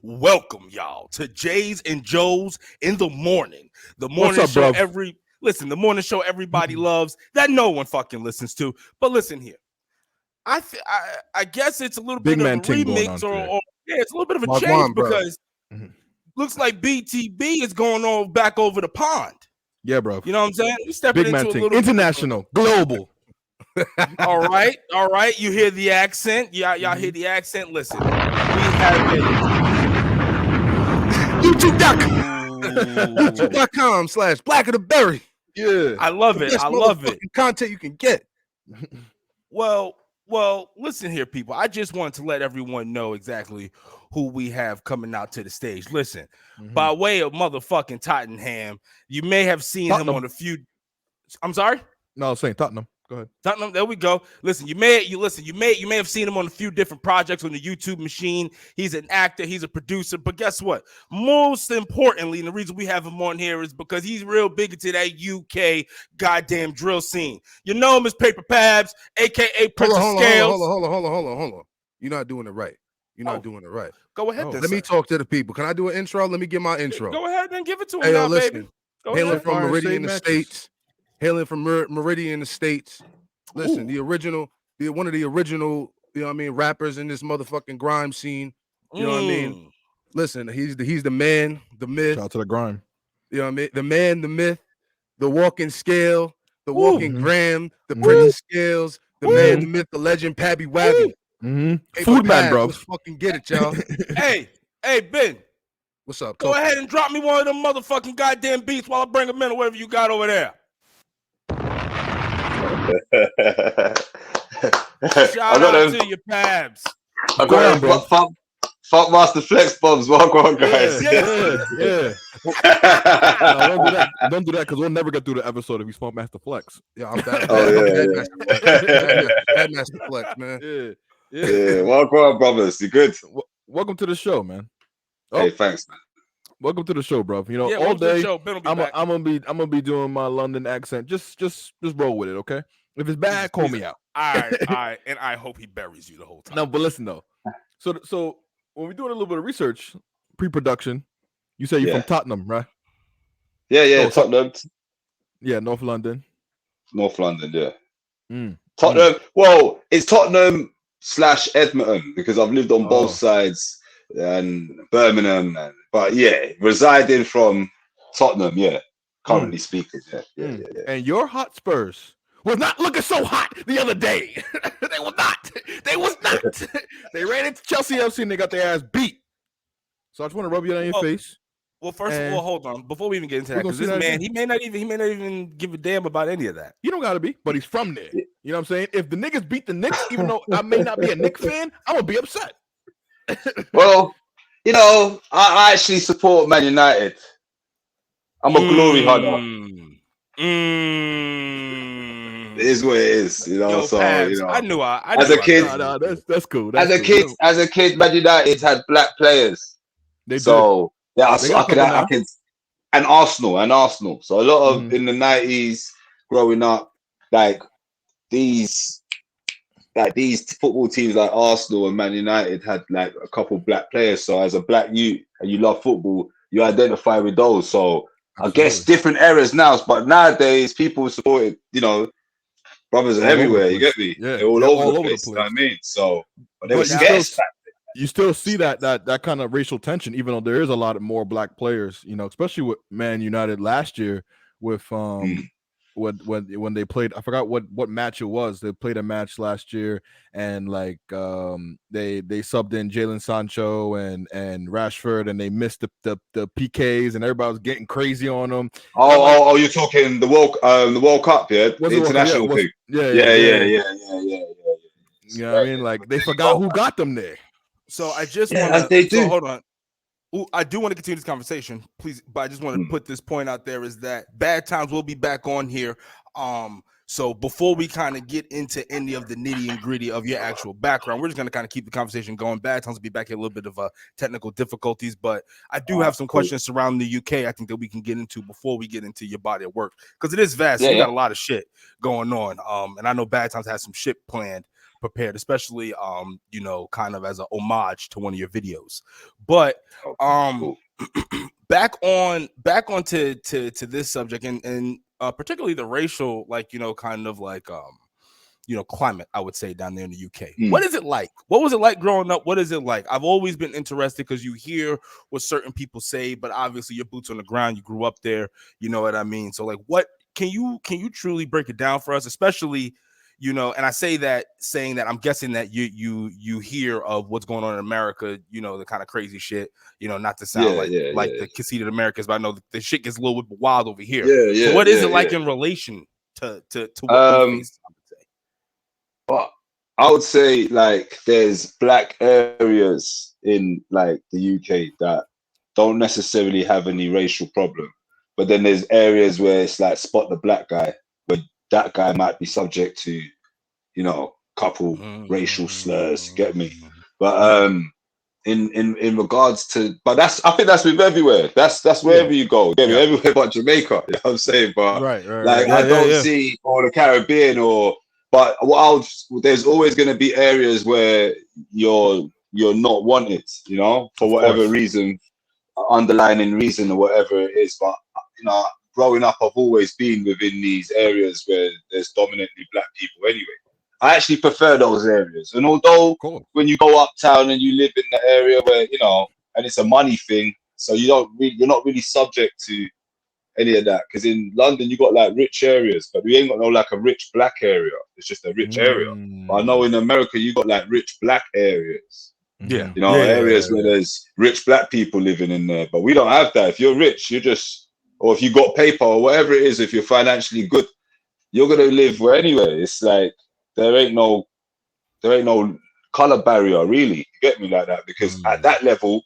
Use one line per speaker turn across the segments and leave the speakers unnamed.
welcome y'all to Jay's and Joe's in the morning. The morning
What's up,
show
bro?
the morning show everybody loves that no one fucking listens to. But listen here. I guess it's a little
Big
bit
man
of a
thing going
remix
on
or yeah, it's a little bit of a
Mark
change
Juan, bro.
because looks like BTB is going on back over the pond.
Yeah, bro.
You know what I'm saying? We stepping
Big man
into a
thing.
little
International, global.
All right. You hear the accent? Y'all hear the accent? Listen, we have a
YouTube.com/Black of the Berry.
Yeah,
I love it. I love it.
Content you can get.
Well, listen here, people. I just wanted to let everyone know exactly who we have coming out to the stage. Listen, by way of motherfucking Tottenham, you may have seen him on a few. I'm sorry?
No, I was saying Tottenham. Go ahead.
Tottenham, there we go. Listen, you may have seen him on a few different projects on the YouTube machine. He's an actor, he's a producer, but guess what? Most importantly, and the reason we have him on here is because he's real big into that UK goddamn drill scene. You know him as Paper Pabs, aka Prince of Scales.
Hold on. You're not doing it right. You're not doing it right.
Go ahead.
Let me talk to the people. Can I do an intro? Let me give my intro.
Go ahead and give it to him
Hey,
now,
listen.
baby. Go
Hailing
ahead.
from Meridian Estates. Hailing from Meridian Estates. Listen, one of the original, you know what I mean, rappers in this motherfucking grime scene. You know what I mean? Listen, he's the man, the myth.
Shout out to the grime.
You know what I mean? The man, the myth, the walking scale, the walking gram, the Prince of Scales, the man, the myth, the legend, Pappy Wabby.
Food man, bro.
Let's fucking get it, y'all.
Hey, Ben.
What's up?
Go ahead and drop me one of them motherfucking goddamn beats while I bring them in or whatever you got over there. Shout out to your Pabs.
I got them Fuck Master Flex bombs. Welcome on, guys.
Yeah. No, don't do that because we'll never get through the episode if you smoke Master Flex.
Yeah, I'm bad. Master Flex, man.
Yeah. Welcome on, brothers. You good?
Welcome to the show, man.
Hey, thanks, man.
Welcome to the show, bro. You know,
yeah,
all day
I'm
gonna be doing my London accent. Just roll with it, okay? If it's bad, call me out.
All right, and I hope he buries you the whole time.
No, but listen though. So when we're doing a little bit of research, pre-production, you say you're from Tottenham, right?
Yeah, Tottenham.
Yeah, North London.
North London, yeah. Tottenham. Well, it's Tottenham / Edmonton because I've lived on both sides and Birmingham, but yeah, residing from Tottenham, currently speaking, yeah.
And your Hotspurs was not looking so hot the other day. They was not. They ran into Chelsea FC and they got their ass beat. So I just want to rub you on your face.
Well, first of all, hold on. Before we even get into that, because this man, he may not even give a damn about any of that.
You don't gotta be, but he's from there. You know what I'm saying? If the niggas beat the Knicks, even though I may not be a Knicks fan, I'm gonna be upset.
Well, you know, I actually support Man United. I'm a glory hunter. It is what it is, you know.
Yo,
so
Pabs,
you know,
I knew
as a kid,
that's cool.
As a kid, Man United had black players.
They
so
did.
I can, and Arsenal. So a lot of in the 90s, growing up, like these football teams like Arsenal and Man United had like a couple black players. So as a black youth and you love football, you identify with those. So absolutely. I guess different eras now, but nowadays people supported, you know, brothers are everywhere. You get me? Yeah, they're all over the place. You know what I mean? So, but they were scared.
You still see that kind of racial tension, even though there is a lot more black players. You know, especially with Man United last year with when they played, I forgot what match it was. They played a match last year, and like they subbed in Jadon Sancho and Rashford, and they missed the PKs, and everybody was getting crazy on them.
Oh, you're talking the World Cup, yeah, the international thing. Yeah.
You know what I mean? Like they forgot who got them there.
So I just want to hold on. Ooh, I do want to continue this conversation, please, but I just want to put this point out there is that Bad Times will be back on here. So before we kind of get into any of the nitty and gritty of your actual background, we're just going to kind of keep the conversation going. Bad Times will be back here, a little bit of technical difficulties, but I do have some questions surrounding the UK I think that we can get into before we get into your body of work, because it is vast. You got a lot of shit going on. And I know Bad Times has some shit planned. prepared, especially you know, kind of as an homage to one of your videos. But back onto this subject and particularly the racial, like, you know, kind of like you know, climate, I would say, down there in the UK. What is it like? What was it like growing up? What is it like? I've always been interested because you hear what certain people say, but obviously your boots on the ground, you grew up there, you know what I mean? So like, what can you truly break it down for us, especially, you know, and I say that saying that I'm guessing that you hear of what's going on in America, you know, the kind of crazy shit, you know, not to sound the conceited Americans, but I know the shit gets a little bit wild over here. So what is it like in relation to what we face?
But I would say, like, there's black areas in like the UK that don't necessarily have any racial problem, but then there's areas where it's like spot the black guy, where that guy might be subject to, you know, couple racial slurs. Get me? But in regards to, but I think that's with everywhere. That's wherever you go. Everywhere but Jamaica. You know what I'm saying? But I don't see, or the Caribbean, but there's always going to be areas where you're not wanted, you know, for whatever reason, underlying reason or whatever it is. But you know, growing up, I've always been within these areas where there's dominantly black people anyway. I actually prefer those areas. And although when you go uptown and you live in the area where, you know, and it's a money thing, so you're not really subject to any of that. Because in London, you got like rich areas, but we ain't got no like a rich black area. It's just a rich area. But I know in America, you got like rich black areas. You know, areas where there's rich black people living in there. But we don't have that. If you're rich, or if you got paper or whatever it is, if you're financially good, you're gonna live where anyway. It's like there ain't no color barrier, really. You get me, like that? Because at that level,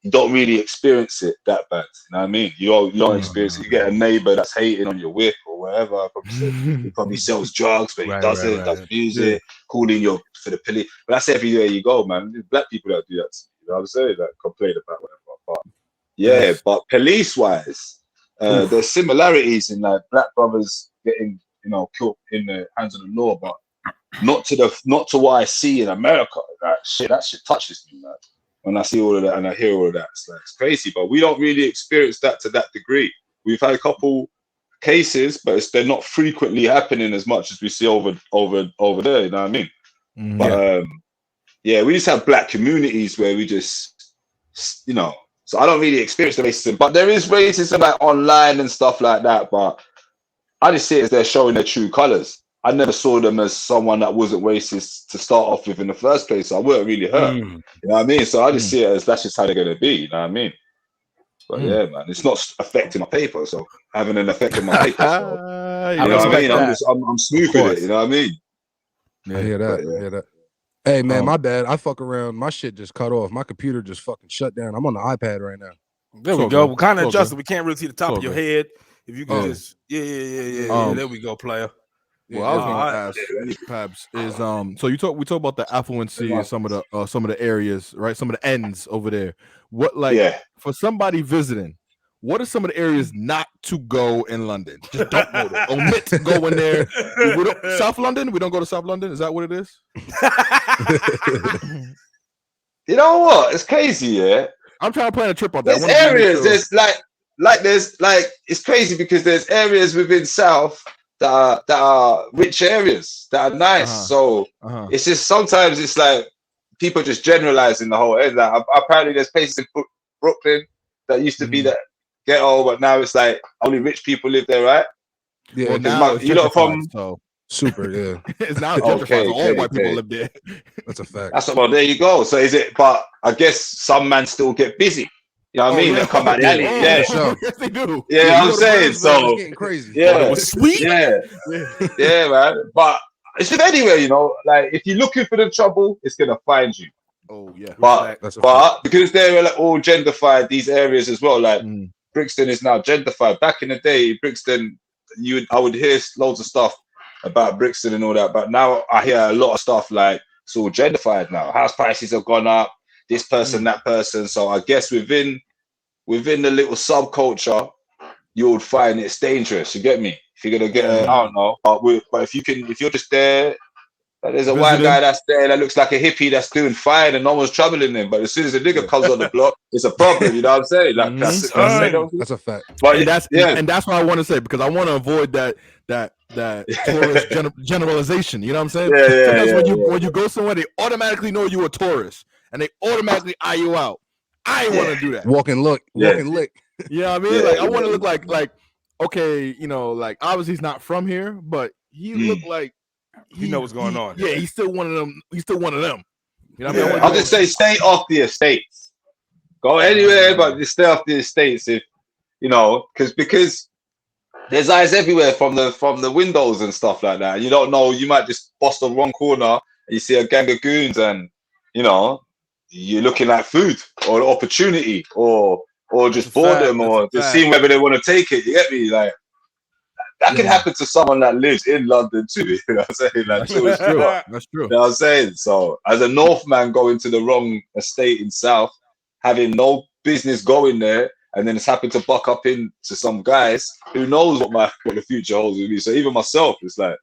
you don't really experience it that bad. You know what I mean? You don't experience it. You get a neighbor that's hating on your whip or whatever. He probably sells drugs, but he doesn't. Does music, calling you for the police. But that's everywhere you go, man. There's black people that do that. You know what I'm saying? That complain about whatever. But but police-wise, there's similarities in like black brothers getting, you know, killed in the hands of the law, but not to what I see in America. That shit touches me, man. When I see all of that and I hear all of that, it's crazy. But we don't really experience that to that degree. We've had a couple cases, but they're not frequently happening as much as we see over there. You know what I mean? But we just have black communities where we just, you know. So I don't really experience the racism, but there is racism like online and stuff like that. But I just see it as they're showing their true colors. I never saw them as someone that wasn't racist to start off with in the first place. So I weren't really hurt. You know what I mean? So I just see it as that's just how they're going to be. You know what I mean? But yeah, man, it's not affecting my paper. So having an effect on my paper. So, you know what I mean? I'm smooth with it. You know what I mean?
I hear that. I hear that. Hey, man, my bad. I fuck around. My shit just cut off. My computer just fucking shut down. I'm on the iPad right now.
There we go. We're kind of adjusted. We can't really see the top of your head. If you can just, there we go, player.
Well, I was going to ask Pabs is so we talk about the affluency and some of the areas, right? Some of the ends over there. What for somebody visiting, what are some of the areas not to go in London? Just don't go there. Omit to go in there. South London? We don't go to South London? Is that what it is?
You know what? It's crazy, yeah.
I'm trying to plan a trip on that.
There's areas. There's there's it's crazy because there's areas within South that are rich areas that are nice. So it's just sometimes it's like people just generalizing the whole area. Like, apparently there's places in Brooklyn that used to be that ghetto, but now it's like only rich people live there, right?
Yeah,
you know from
super, yeah.
It's now gentrified. All white people live there.
That's a fact.
That's well, there you go. So is it? But I guess some men still get busy. You know what I mean? They come out the alley.
Yes, they do.
Yeah, I'm saying so.
Getting crazy.
Yeah,
it was sweet.
Yeah, man. But it's just anywhere, you know. Like if you're looking for the trouble, it's gonna find you.
Oh yeah.
But because they're like all gentrified, these areas as well. Like Brixton is now gentrified. Back in the day, Brixton, I would hear loads of stuff about Brixton and all that. But now I hear a lot of stuff like it's all gentrified now. House prices have gone up. This person, that person. So I guess within the little subculture, you would find it's dangerous. You get me? If you're gonna get, I don't know. But if you're just there, There's a white guy that's there that looks like a hippie that's doing fine and no one's troubling him. But as soon as a nigga comes on the block, it's a problem. You know what I'm saying? Like that's
a fact.
But
and that's what I want to say, because I want to avoid that tourist generalization. You know what I'm saying? When you go somewhere, they automatically know you're a tourist and they automatically eye you out. I ain't want to do that.
Walk and lick.
You know what I mean? Like I want to look like okay, you know, like obviously he's not from here, but he looked like
he know what's going on.
Yeah, he's still one of them. He's still one of them. You know what I mean?
I'll just say stay off the estates. Go anywhere, but just stay off the estates. If you know, because there's eyes everywhere from the windows and stuff like that. You don't know. You might just bust the wrong corner and you see a gang of goons, and you know you're looking at food or opportunity or just boredom or just seeing whether they want to take it. You get me? Like. That can happen to someone that lives in London too. You know what I'm saying? Like,
That's true. That's true.
You know what I'm saying? So, as a Northman going to the wrong estate in South, having no business going there, and then it's happened to buck up into some guys who knows what the future holds with me. So even myself, it's like,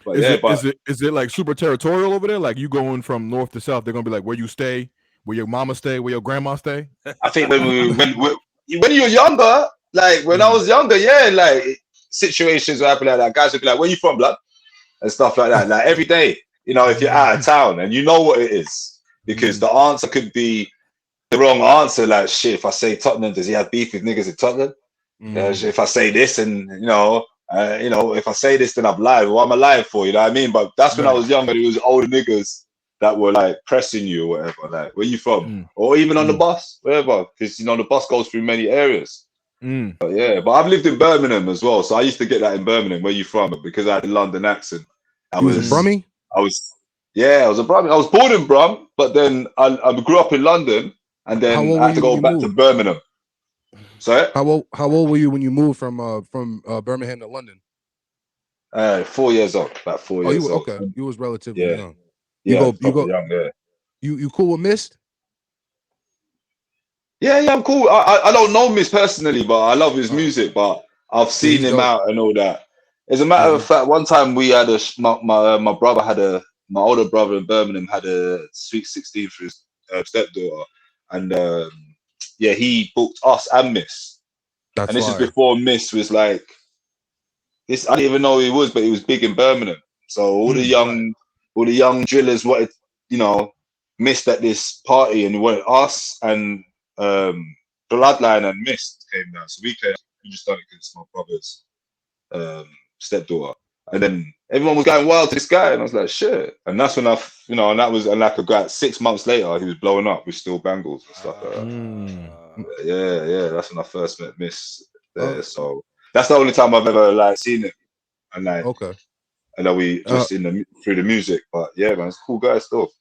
is it like super territorial over there? Like you going from north to south, they're gonna be like where you stay, where your mama stay, where your grandma stay.
I think when you're younger, like when I was younger, like. Situations will happen like that. Guys will be like, "Where you from, blood?" and stuff like that. Like every day, you know, if you're out of town and you know what it is, because the answer could be the wrong answer. Like, shit, if I say Tottenham, does he have beef with niggas in Tottenham? If I say this, and you know, if I say this, then I'm live. What am I live for? You know what I mean? But that's when I was younger. It was older niggas that were like pressing you or whatever. Like, where you from? Or even on the bus, wherever, because you know the bus goes through many areas. But I've lived in Birmingham as well, so I used to get that in Birmingham. Where you from? Because I had a London accent. I was a Brummie. I was a Brummie. I was born in Brum, but then I grew up in London, and then I had to go back to Birmingham. So
how old were you when you moved from Birmingham to London?
4 years old, about 4 years old.
Okay, you was relatively young.
You go young,
You cool with Mist?
Yeah, I'm cool. I don't know Miss personally, but I love his music. But I've seen him out and all that. As a matter of fact, one time we had my brother had my older brother in Birmingham had a sweet 16 for his stepdaughter, and he booked us and Miss. This is before Miss was like this. I didn't even know who he was, but he was big in Birmingham. So all the young drillers wanted, you know, Mist at this party, and wanted us and. Bloodline and Mist came down, so we just done it because it's my brother's stepdaughter, and then everyone was going wild to this guy, and I was like, shit. And that's when and like a guy 6 months later, he was blowing up with Steel Bangles and stuff like that. That's when I first met Miss there. So that's the only time I've ever like seen it, and like and then we just through the music. But yeah, man, it's a cool guy still.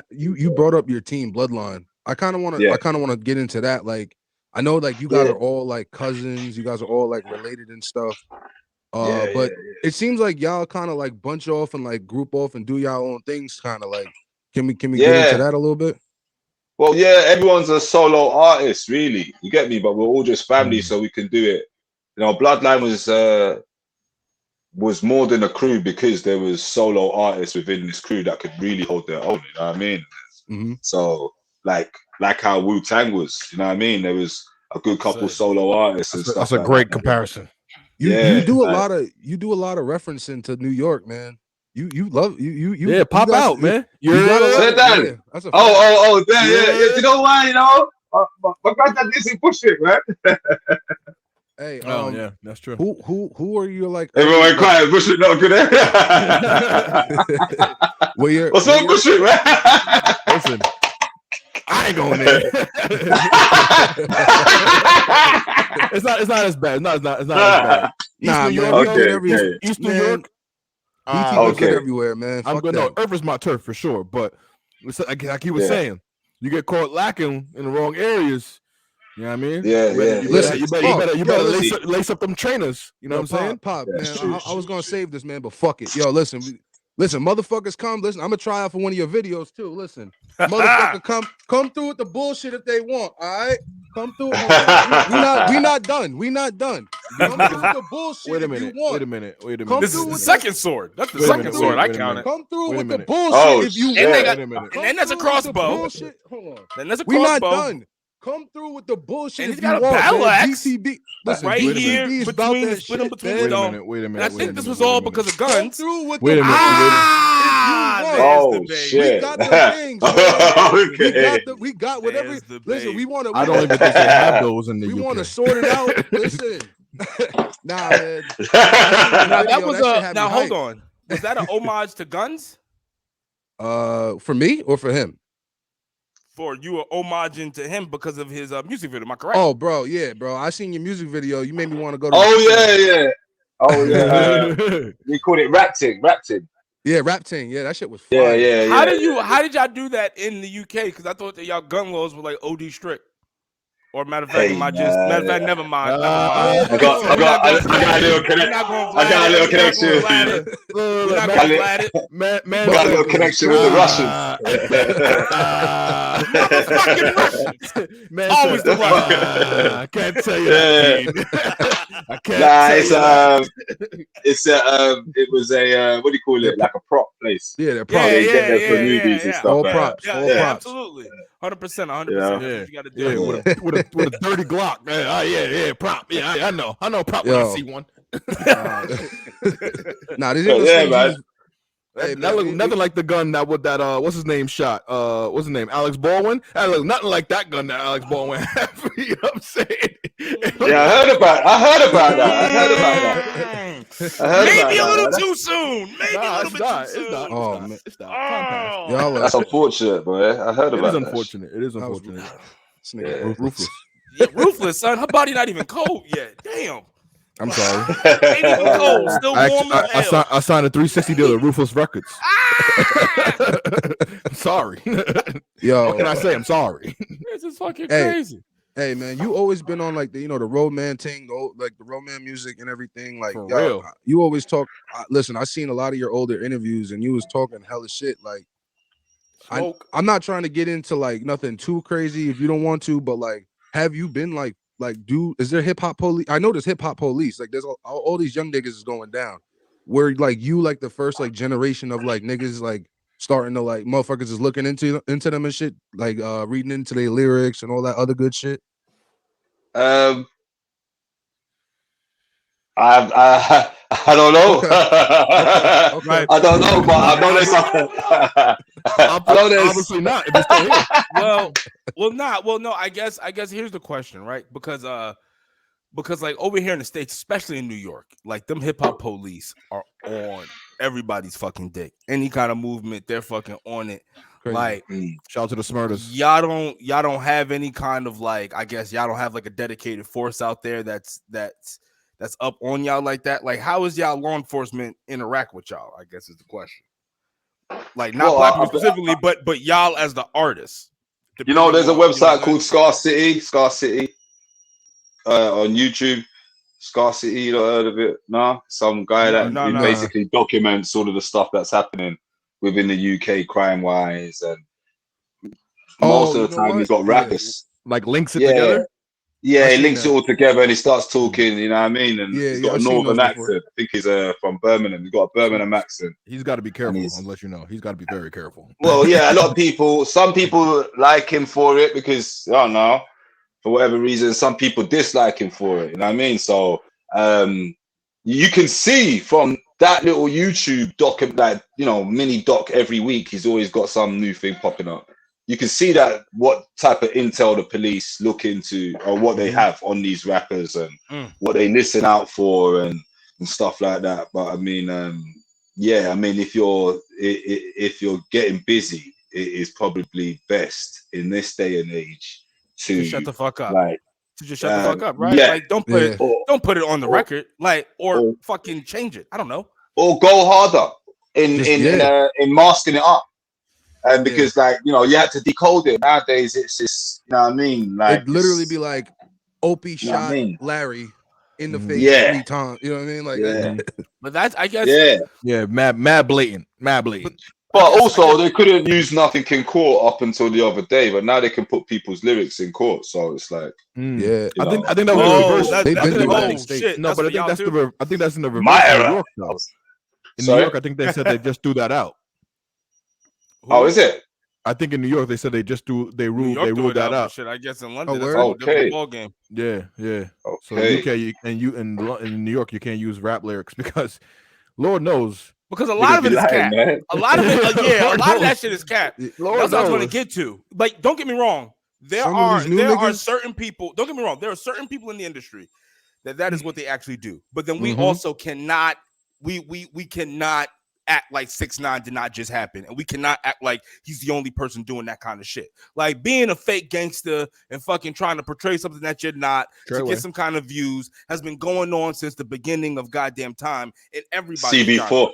You brought up your team Bloodline. I kind of want to get into that. Like, I know like you guys are all like cousins. You guys are all like related and stuff. But it seems like y'all kind of like bunch off and like group off and do y'all own things. Kind of like, can we get into that a little bit?
Well, everyone's a solo artist, really. You get me? But we're all just family, so we can do it. You know, Bloodline was more than a crew because there was solo artists within this crew that could really hold their own. You know what I mean? So. Like how Wu-Tang was, you know what I mean? There was a good couple solo artists and stuff.
That's a great comparison.
You do a lot of referencing to New York, man. You love you
pop
guys,
out, man.
You that's a you know why, you know? My granddad did some bullshit, man.
Hey,
that's true.
Who are you like?
Everyone quiet, bullshit not good. What's up, bullshit, man?
Listen. I ain't going there. It's not as bad. It's not as bad. East New York.
BT everywhere, man.
I'm good. No, Earth is my turf for sure. But like he was saying, you get caught lacking in the wrong areas. You know what I mean? You better lace up them trainers. You know what I'm saying?
Pop, man. I was gonna save this, man, but fuck it. Yo, listen, motherfuckers come. Listen, I'm gonna try out for one of your videos too. Listen, motherfucker, come through with the bullshit if they want. All right. Come through. We not done. We not done. Come through with the bullshit.
Wait a minute.
If you want.
Wait a minute. Wait a
Come
minute.
This is the second sword. That's the second sword. I count it.
Come through
Wait a
with the
minute.
bullshit
Oh,
if you
shit.
want.
And, and then there's a crossbow.
Bullshit. Hold on.
Then there's a
We not
crossbow.
done. Come through with the bullshit.
And
if
he's got
you
a
want,
battle
man.
axe.
BTB. Listen,
Right
BTB
here
is about
between
that
the split in
shit,
between
man.
the dome.
Wait a minute.
And I think this was all because of
Come
guns.
through with
Wait
the
a minute.
Oh shit!
We got the things. Man.
Okay.
We got whatever.
There's the
Listen,
bait.
we want to.
I don't even think they have those in the
We
UK.
want to sort it out. Listen, nah, man.
Now that was now hold
hype.
on. Was that an homage to guns?
For me or for him?
For you were homaging to him because of his music video. Am I correct?
Oh, bro, yeah, bro. I seen your music video. You made me want to go to.
Oh yeah. We called it Rapting.
Yeah, Rap Ting. Yeah, that shit was
Yeah,
fire.
yeah, yeah.
How did y'all do that in the UK? Because I thought that y'all gun laws were like OD strict. Or matter of fact, never mind.
I got a little connection. I got a little connection.
We're not gonna flat it.
I got a little connection with the Russians.
Motherfucking Russians.
Man,
Always the Russians.
I can't tell you that. I can't
it was a what do you call it? Like a prop place.
Yeah, they're props.
They get them for movies and stuff.
All
like
props.
that.
All props.
Absolutely. 100%. 100%. You got to do
with a dirty Glock. Prop. Yeah, I know prop when I see one.
Nah, these niggas
man.
That looks nothing like the gun that what's his name shot? What's his name? Alex Baldwin? That looks nothing like that gun that Alex Baldwin had. You know what I'm saying?
Yeah, I heard about that.
Maybe a little too soon. Maybe a little bit too soon.
Oh, man.
It's not.
Y'all
That's unfortunate, boy. I heard about that.
It is unfortunate.
This nigga ruthless.
Yeah, ruthless, son. Her body not even cold yet. Damn.
I'm sorry.
Ain't even cold. Still warm as hell.
I signed a 360 deal at Ruthless Records. I'm sorry.
Yo,
what can I say? I'm sorry.
This is fucking crazy.
Hey man, you always been on like the the roman thing, like the roman music and everything. Like
for real.
You always talk. Listen, I seen a lot of your older interviews, and you was talking hella shit. Like, I'm not trying to get into like nothing too crazy if you don't want to, but like, have you been like, is there hip hop police? I know there's hip hop police. Like, there's all these young niggas is going down. Where like you like the first like generation of like niggas like starting to like motherfuckers is looking into them and shit, like reading into their lyrics and all that other good shit.
I don't know.
Okay.
I don't know, but I know there's something.
Obviously not. If it's still here.
Well, no. I guess here's the question, right? Because like over here in the States, especially in New York, like them hip hop police are on everybody's fucking dick. Any kind of movement, they're fucking on it.
Crazy.
Like, shout out to the Smurters.
Y'all don't have any kind of like, I guess y'all don't have like a dedicated force out there that's up on y'all like that. Like, how is y'all law enforcement interact with y'all? I guess is the question. Like, not black people specifically, but y'all as the artists.
You know, there's a website called Scar City on YouTube. Scar City, you not heard of it? No, some guy that basically documents all of the stuff that's happening within the UK crime-wise, and most of the time he's got rappers.
Like links it together?
Yeah, he links it all together and he starts talking, you know what I mean? And he's got a northern accent. I think he's from Birmingham. He's got a Birmingham accent.
He's got to be careful, I'll let you know. He's got to be very careful.
Well, yeah, a lot of people, some people like him for it because, I don't know, for whatever reason, some people dislike him for it, you know what I mean? So you can see from that little YouTube doc, like, mini doc every week, he's always got some new thing popping up. You can see that what type of intel the police look into or what they have on these rappers and what they listen out for and stuff like that. But I mean, if you're getting busy, it is probably best in this day and age to
shut the fuck up.
Like,
to just shut the fuck up, right?
Yeah.
Like, don't put it on the record, like, or fucking change it. I don't know.
Or go harder in masking it up. And because you have to decode it. Nowadays it's just, you know what I mean? Like,
it'd literally be like Opie shot Larry in the face 3 times. You know what I mean? Like,
but that's, I guess,
mad blatant.
But also, they couldn't use nothing in court up until the other day, but now they can put people's lyrics in court. So it's like,
yeah,
I think that was the reverse.
They've been doing that in
shit.
states.
No, but I think that's in the reverse.
My
in New
era.
York, though. In
Sorry?
New York, I think they said they just threw that out.
Oh, is it?
I think in New York they said they ruled that out.
Shit, I guess in London,
that's
a different ball game.
Yeah.
Okay.
So in New York you can't use rap lyrics because Lord knows.
Because a lot of it is cap.
Man.
A lot of it, a lot of that shit is cap. That's what I was going to get to. Like, don't get me wrong. There are certain people. Don't get me wrong. There are certain people in the industry that is what they actually do. But then we also cannot. We cannot act like 6ix9ine did not just happen, and we cannot act like he's the only person doing that kind of shit. Like being a fake gangster and fucking trying to portray something that you're not to get some kind of views has been going on since the beginning of goddamn time. And everybody
CB4.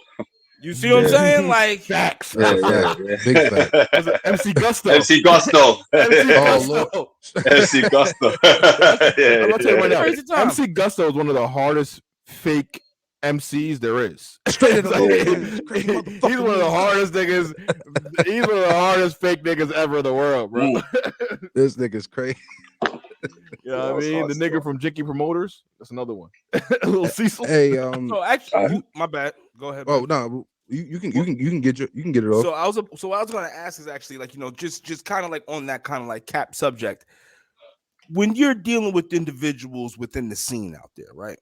You see what I'm saying? Like
facts.
Yeah. Big fact.
MC Gusto.
MC Gusto.
MC Gusto.
Yeah.
I'm gonna tell you right now. MC Gusto is one of the hardest fake MCs there is.
Straight
He's one of the hardest niggas. He's one of the hardest fake niggas ever in the world, bro.
This nigga's crazy.
You know what I mean? The nigga from Jicky Promoters. That's another one. Little Cecil.
Hey,
so actually, my bad. Go ahead.
Oh no, you can get it off.
So I was going to ask is actually like, you know, just kind of like on that kind of like cap subject. When you're dealing with individuals within the scene out there, right?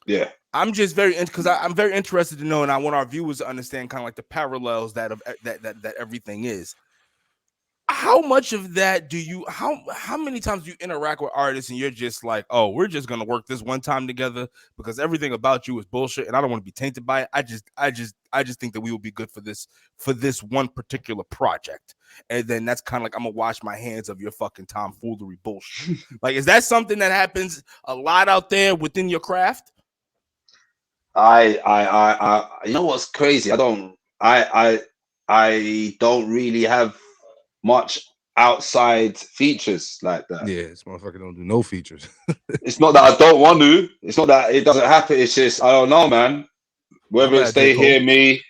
Yeah.
I'm just I'm very interested to know, and I want our viewers to understand kind of like the parallels that everything is. How much of that do you? How many times do you interact with artists and you're just like, oh, we're just gonna work this one time together because everything about you is bullshit, and I don't want to be tainted by it. I just think that we will be good for this one particular project, and then that's kind of like I'm gonna wash my hands of your fucking tomfoolery bullshit. Like, is that something that happens a lot out there within your craft?
I you know what's crazy? I don't really have much outside features like that.
Yeah, this motherfucker don't do no features.
It's not that I don't want to. It's not that it doesn't happen. It's just I don't know, man. Whether it's they hear me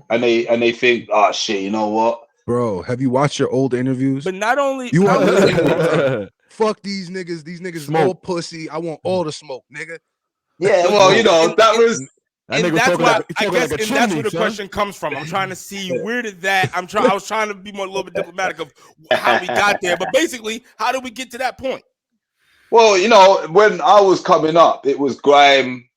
and they think, oh shit, you know what,
bro? Have you watched your old interviews?
But not only
you want fuck these niggas. These niggas smoke. All pussy. I want all the smoke, nigga.
Yeah, well, you know that was.
And that's why I guess, and that's where the question comes from. I'm trying to see where did that. I was trying to be a little bit diplomatic of how we got there, but basically, how did we get to that point?
Well, you know, when I was coming up, it was grime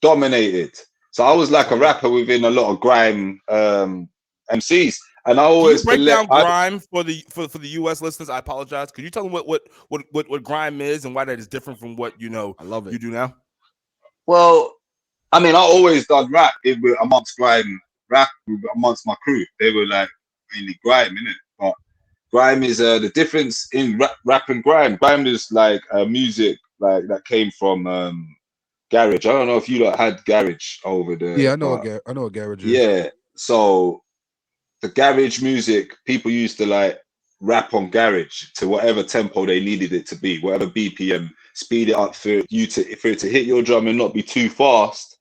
dominated. So I was like a rapper within a lot of grime MCs, and I always
break down grime for the US listeners. I apologize. Could you tell them what grime is and why that is different from what you do now?
Well, I mean, I always done rap amongst grime, rap amongst my crew. They were like mainly grime, innit? But grime is the difference in rap and grime. Grime is like music like that came from garage. I don't know if you lot had garage over there.
Yeah, I know what garage is.
Yeah, so the garage music, people used to like rap on garage to whatever tempo they needed it to be, whatever BPM, speed it up for it to hit your drum and not be too fast.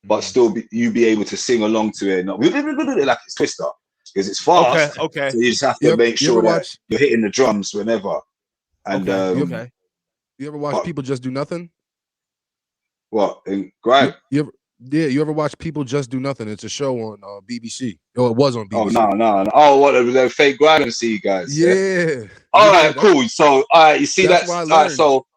But still, be able to sing along to it, not like it's Twister, because it's fast.
Okay.
So you just have to make sure that you're hitting the drums whenever. And
you ever watch People Just Do Nothing?
What in grime?
You ever watch People Just Do Nothing? It's a show on BBC. Oh, it was on BBC.
Oh no. Oh, what the fake grime MC guys?
Yeah.
All right, cool. So you see that? So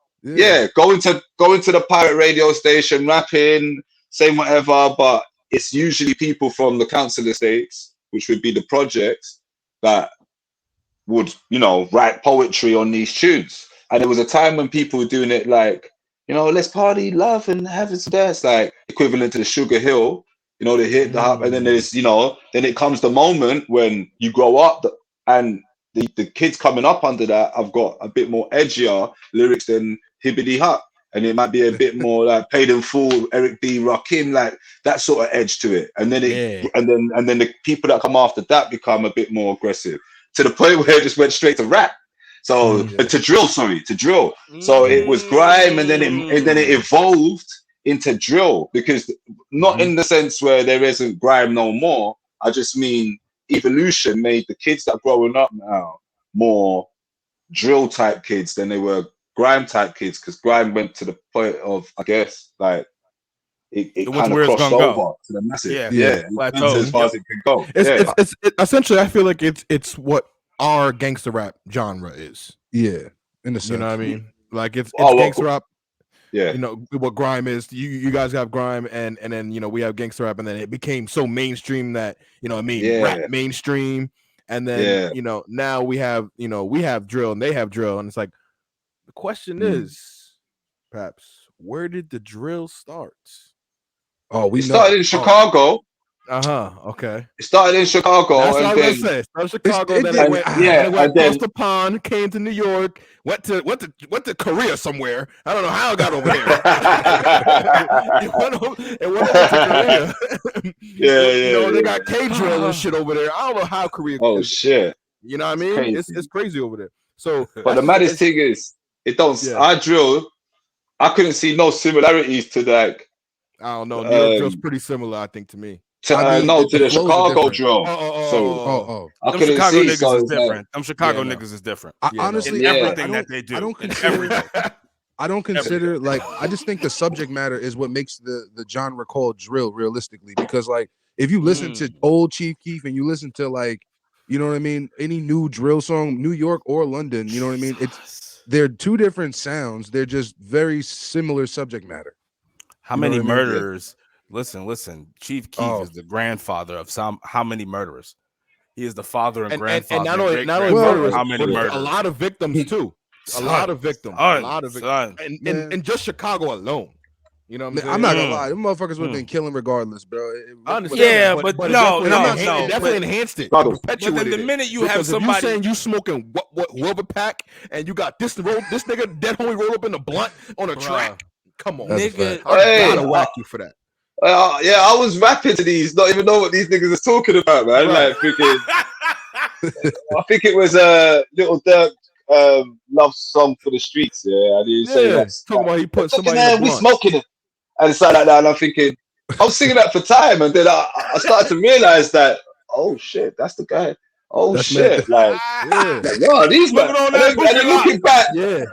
going to the pirate radio station, rapping. Saying whatever, but it's usually people from the council estates, which would be the projects, that would, you know, write poetry on these tunes. And there was a time when people were doing it like, you know, let's party, love, and have some dance, like equivalent to the Sugar Hill, you know, they hit the hop, and then there's, you know, then it comes the moment when you grow up and the kids coming up under that have got a bit more edgier lyrics than Hibbity Hop. And it might be a bit more like Paid in Full, Eric B, Rakim, like that sort of edge to it. And then and then the people that come after that become a bit more aggressive to the point where it just went straight to rap. So to drill. So it was grime, and then it evolved into drill, because not in the sense where there isn't grime no more. I just mean evolution made the kids that are growing up now more drill type kids than they were grime type kids, because grime went to the point of, I guess, like it kind of crossed over to the massive. Yeah. As far as it can go.
It's essentially, I feel like it's what our gangster rap genre is.
Yeah, in the sense.
You know what I mean? Like it's gangster rap.
Yeah,
you know what grime is. You guys have grime, and then we have gangster rap, and then it became so mainstream that rap mainstream, and then now we have drill and they have drill, and it's like the question is, perhaps, where did the drill start?
Oh, we started in Chicago.
Okay.
It started in Chicago.
That's what I was gonna say. Started Chicago, then it went across the pond, came to New York, went to Korea somewhere. I don't know how it got over there. it went over to Korea. They got K-drill and shit over there. I don't know how Korea.
Oh shit!
You know what I mean? It's crazy over there. So,
but the maddest thing is, it don't. Our drill, I couldn't see no similarities to like.
I don't know. New York drill's pretty similar, I think, to me.
To the Chicago drill.
Them Chicago niggas is different. Them Chicago niggas is different.
Honestly,
everything that they do.
I don't consider like, I just think the subject matter is what makes the genre called drill realistically, because like if you listen to old Chief Keef and you listen to like, you know what I mean, any new drill song, New York or London, you know what I mean, they're two different sounds, they're just very similar subject matter.
How many murderers? Listen. Chief Keef is the grandfather of how many murderers? He is the father and grandfather.
And not only murderers, how many murderers? A lot of victims too. A lot of victims. And just Chicago alone. You know what I'm saying?
I'm not gonna lie, them motherfuckers would have been killing regardless, bro.
But
it definitely enhanced it.
But then the minute you have somebody
saying you smoking whoever pack and you got this nigga dead homie roll up in the blunt on a track. Come on, nigga. I gotta whack you for that.
I was rapping to these, not even know what these niggas are talking about, man. Like freaking, I think it was a Little Dirk love song for the streets. Yeah, I didn't say that.
Talking about he put somebody in the
we smoking it, and it's like that. And I'm thinking, I was singing that for time, and then I started to realize that, oh shit, that's the guy. Oh that's shit! Like, these men. And then looking back, and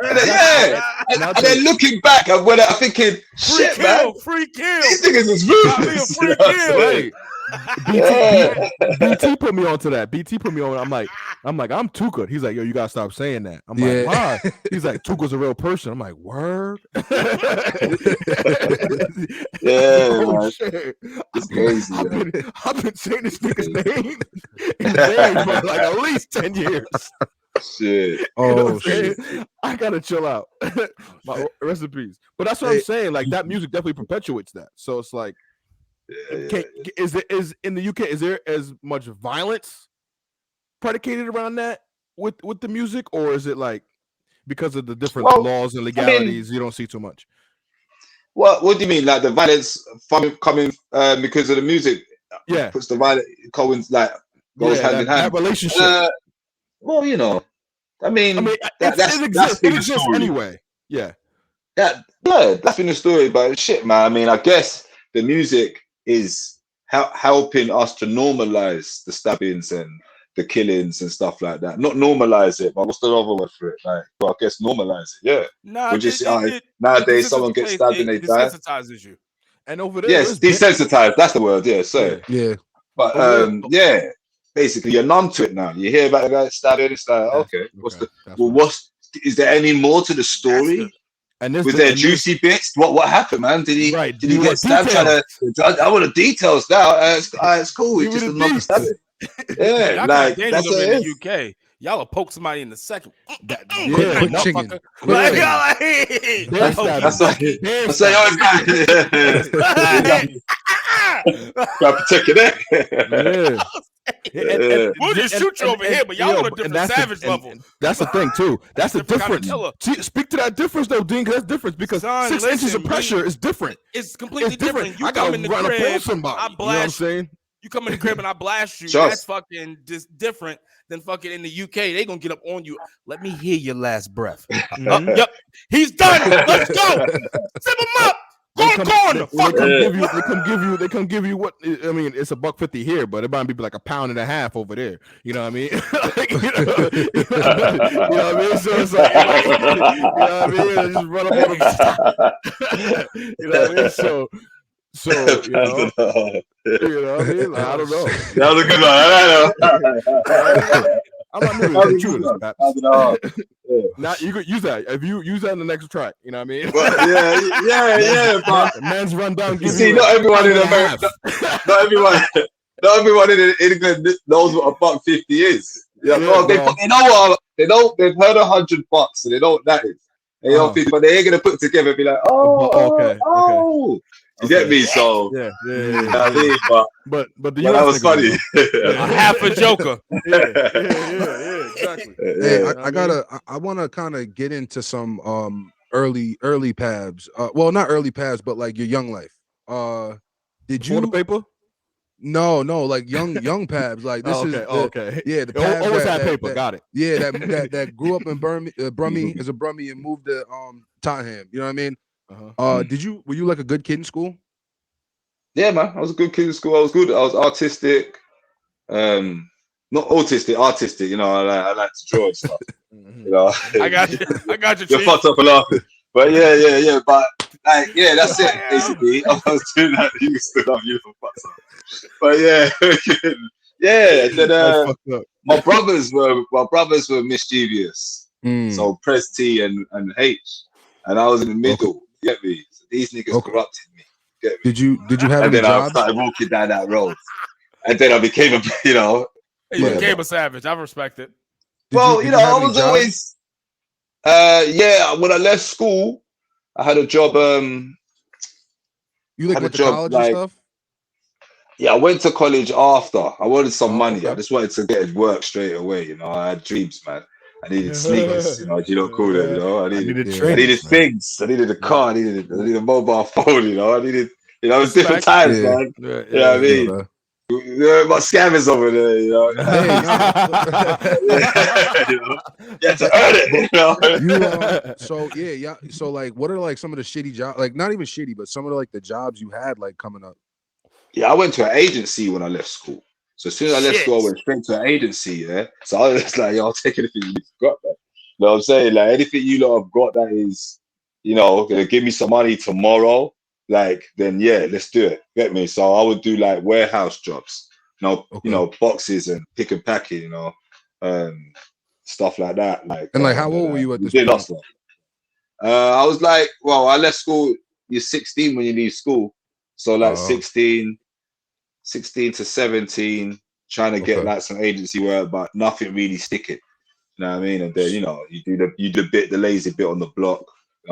then looking back, and when I'm thinking, shit, man,
free kill.
These niggas is ruthless.
Free kill.
BT put me onto that. BT put me on. I'm like, I'm too good. He's like, yo, you gotta stop saying that. I'm like, why? He's like, Tuka's a real person. I'm like, word.
Shit. It's crazy.
I've been saying this nigga's name for like at least 10 years.
Shit.
Shit. I gotta chill out. My recipes. But that's what I'm saying. Like that music definitely perpetuates that. So it's like, is in the UK, is there as much violence predicated around that with the music, or is it like because of the different laws and legalities you don't see too much?
What do you mean, like the violence coming because of the music? Puts the violence goes hand in hand.
That relationship.
Well, you know, I mean that's been the story
anyway.
That's been the story. But shit, man. I mean, I guess the music is helping us to normalize the stabbings and the killings and stuff like that. Not normalize it, but what's the other word for it? Like, well, I guess normalize it. Yeah.
Nah,
nowadays someone gets stabbed and they die.
Desensitizes you.
And over there,
yes, desensitized. That's the word. Yeah. So but basically you're numb to it now. You hear about the guy stabbing. It's like is there any more to the story? And was there juicy bits? What happened, man? Did he get stabbed? I want the details now. It's cool. It's just another stabbing.
Yeah, like that's what in the UK. Y'all will poke somebody in the second.
Quick chicken.
Gotta protect your neck.
We'll just shoot you over here, but y'all on a different savage level.
That's the thing too. That's the difference. Speak to that difference though, Dean. That's difference because 6 inches of pressure is different.
It's completely different. You
I
come in the crib,
somebody.
I blast. You know what I'm saying? You come in the crib and I blast you. That's fucking just different than fucking in the UK. They gonna get up on you. Let me hear your last breath. Yep, he's done. Let's go. Zip him up.
They come give you what I mean. It's $1.50 here, but it might be like £1.50 over there. You know what I mean? You know what I mean? So it's like, you know what I mean? Just run up on them. You know what I mean? So you know what I mean? Like, I don't know.
That was a good one.
I'm not new to that. Now you could use that if you use that in the next track. You know what I mean?
Well, yeah. But
man's run down.
You see, not everyone in America, not everyone in England knows what $1.50 is. You know, they know what they've heard $100, so they know what that is. They don't think, but they ain't gonna put it together and be like, okay. You get me? So
yeah.
I mean, but
the
that was funny.
Half a joker.
Yeah, exactly.
Hey, I want to kind of get into some early Pabs. Well, not early Pabs, but like your young life. Did you
the paper?
No, like young Pabs. Like this is
okay.
Yeah, the Pabs
always had paper. Got it.
Yeah, that grew up in Brummie as a Brummie and moved to Tottenham. You know what I mean? Were you like a good kid in school?
Yeah, man. I was a good kid in school. I was good. I was artistic. Not autistic, artistic. You know, I like to draw and stuff. You know,
I got you.
You're fucked up and laughing. But yeah. But like, yeah, that's it. Basically, I was doing that. You stood up, you for fucked up. But yeah. Then my brothers were mischievous. So Press T and H, and I was in the middle. You get me? So these niggas corrupted me. Get me?
Did you have
and
any
then
jobs?
I started walking down that road, and then I became
You became a savage. I respect it.
I was always. When I left school, I had a job.
You went to college and stuff?
Yeah, I went to college after. I wanted some money. Okay. I just wanted to get work straight away. You know, I had dreams, man. I needed sneakers. You know, you don't call them. You know, I needed things. I needed a car. I needed a mobile phone. You know, it was different times, man. You know what I mean? My scammers over there, you know. You have to earn it, you know.
So like, what are like some of the shitty jobs? Like, not even shitty, but some of the jobs you had like coming up.
Yeah, I went to an agency when I left school. So as soon as I left school, I went straight to an agency. Yeah, so I was like, I'll take anything you've got. Man. You know what I'm saying? Like anything you lot have got that is, gonna give me some money tomorrow. Like, then yeah, let's do it. Get me? So I would do like warehouse jobs, boxes and pick and packing, stuff like that.
And how old were you at this point?
I was like, I left school. You're 16 when you leave school, so like 16 to 17, trying to get like some agency work, but nothing really sticking. You know what I mean? And then you do the lazy bit on the block.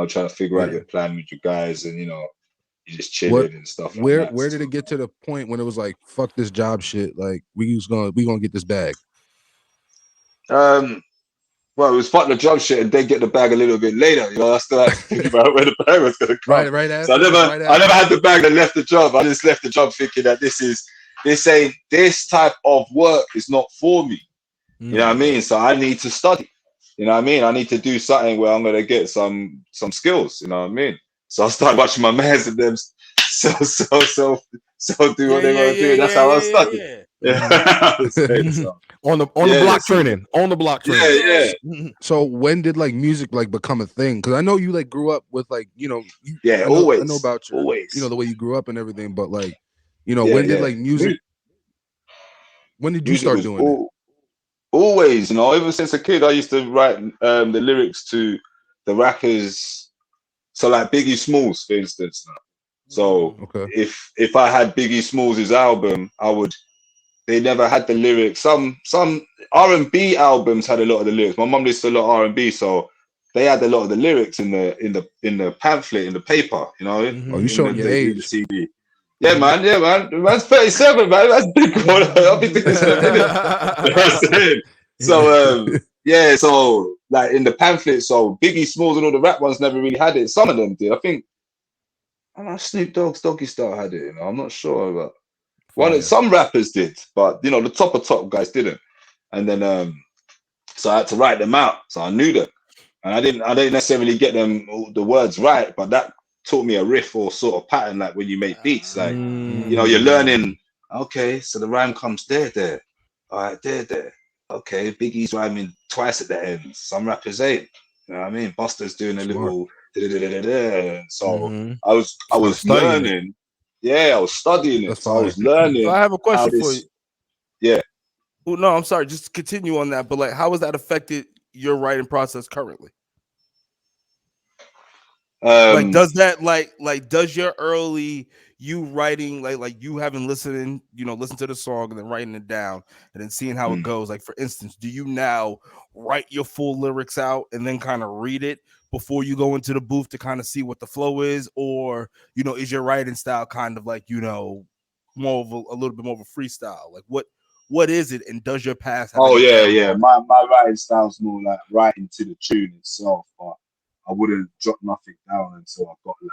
Trying to figure out your plan with your guys, and you're just chilling and stuff.
Where did it get to the point when it was like, fuck this job shit? Like we gonna get this bag.
Well, it was fuck the job shit and then get the bag a little bit later. I still had to think about where the bag was gonna come.
Right.
So I never had the bag and left the job. I just left the job thinking that this type of work is not for me. You know what I mean? So I need to study. You know what I mean? I need to do something where I'm gonna get some skills. You know what I mean? So I started watching my mans and them so do what they want to do. That's how I studied.
On the block training. On the block training.
Yeah.
So when did like music like become a thing? Because I know you like grew up with like
always.
I know about you.
Always.
The way you grew up and everything, but like when did like music? When did you start doing it?
Always, ever since a kid, I used to write the lyrics to the rappers. So like Biggie Smalls, for instance. So if I had Biggie Smalls' album, they never had the lyrics. Some R&B albums had a lot of the lyrics. My mum listened to a lot of R&B, so they had a lot of the lyrics in the pamphlet, in the paper,
Oh, you showing your age.
The CD. Yeah, man. Man's 37, man. That's big one. I'll be thinking this in a minute. You know what I'm saying? So, so like in the pamphlet, so Biggie Smalls and all the rap ones never really had it. Some of them did. I think Snoop Dogg's Doggy Style had it, I'm not sure, but some rappers did, but the top guys didn't. And then so I had to write them out. So I knew them. And I didn't necessarily get them all the words right, but that taught me a riff or sort of pattern, like when you make beats, like you know, you're learning. Okay, so the rhyme comes there. All right, there. Okay, Biggie's rhyming twice at the end. Some rappers ain't. You know what I mean? Buster's doing a little. So I was learning. Yeah, I was studying it. So I was learning.
So I have a question for you.
Yeah.
Well, no, I'm sorry. Just continue on that. But like, how has that affected your writing process currently? Like, does that like does your early you writing like you having listen to the song and then writing it down and then seeing how it goes? Like, for instance, do you now write your full lyrics out and then kind of read it before you go into the booth to kind of see what the flow is, or is your writing style kind of like more of a little bit more of a freestyle? Like, what is it, and does your past have
my writing style's more like writing to the tune itself, but I wouldn't drop nothing down until I got like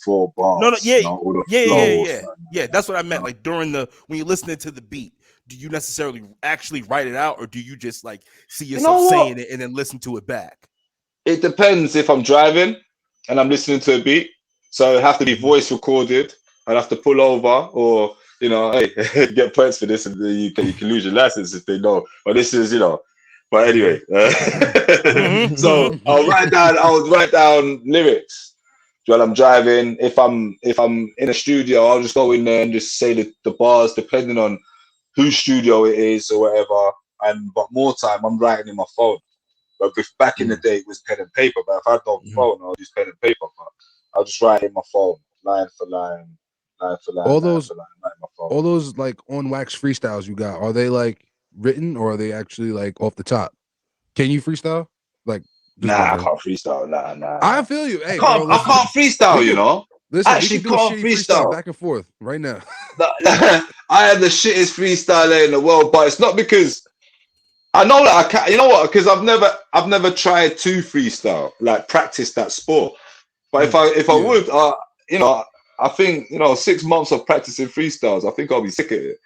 4 bars.
Yeah. That's what I meant. Like, during when you're listening to the beat, do you necessarily actually write it out, or do you just like see yourself saying it and then listen to it back?
It depends. If I'm driving and I'm listening to a beat, so it have to be voice recorded. I'd have to pull over, or hey, get points for this, and you can lose your license if they know. But this is But anyway, so I'll write down lyrics while I'm driving. If I'm in a studio, I'll just go in there and just say the bars, depending on whose studio it is or whatever. But more time, I'm writing in my phone. But back in the day, it was pen and paper. But if I had no phone, I'll use pen and paper. But I'll just write in my phone, line for line. All
those like on wax freestyles you got, are they like written, or are they actually like off the top? Can you freestyle? Like,
I can't freestyle. Nah.
I feel you. Hey,
I can't freestyle.
Listen, actually, we can do a shitty freestyle back and forth right now.
I have the shittest freestyler in the world, but it's not because I know that I can't. You know what? Because I've never tried to freestyle, like practice that sport. But if I would, I think 6 months of practicing freestyles, I think I'll be sick of it.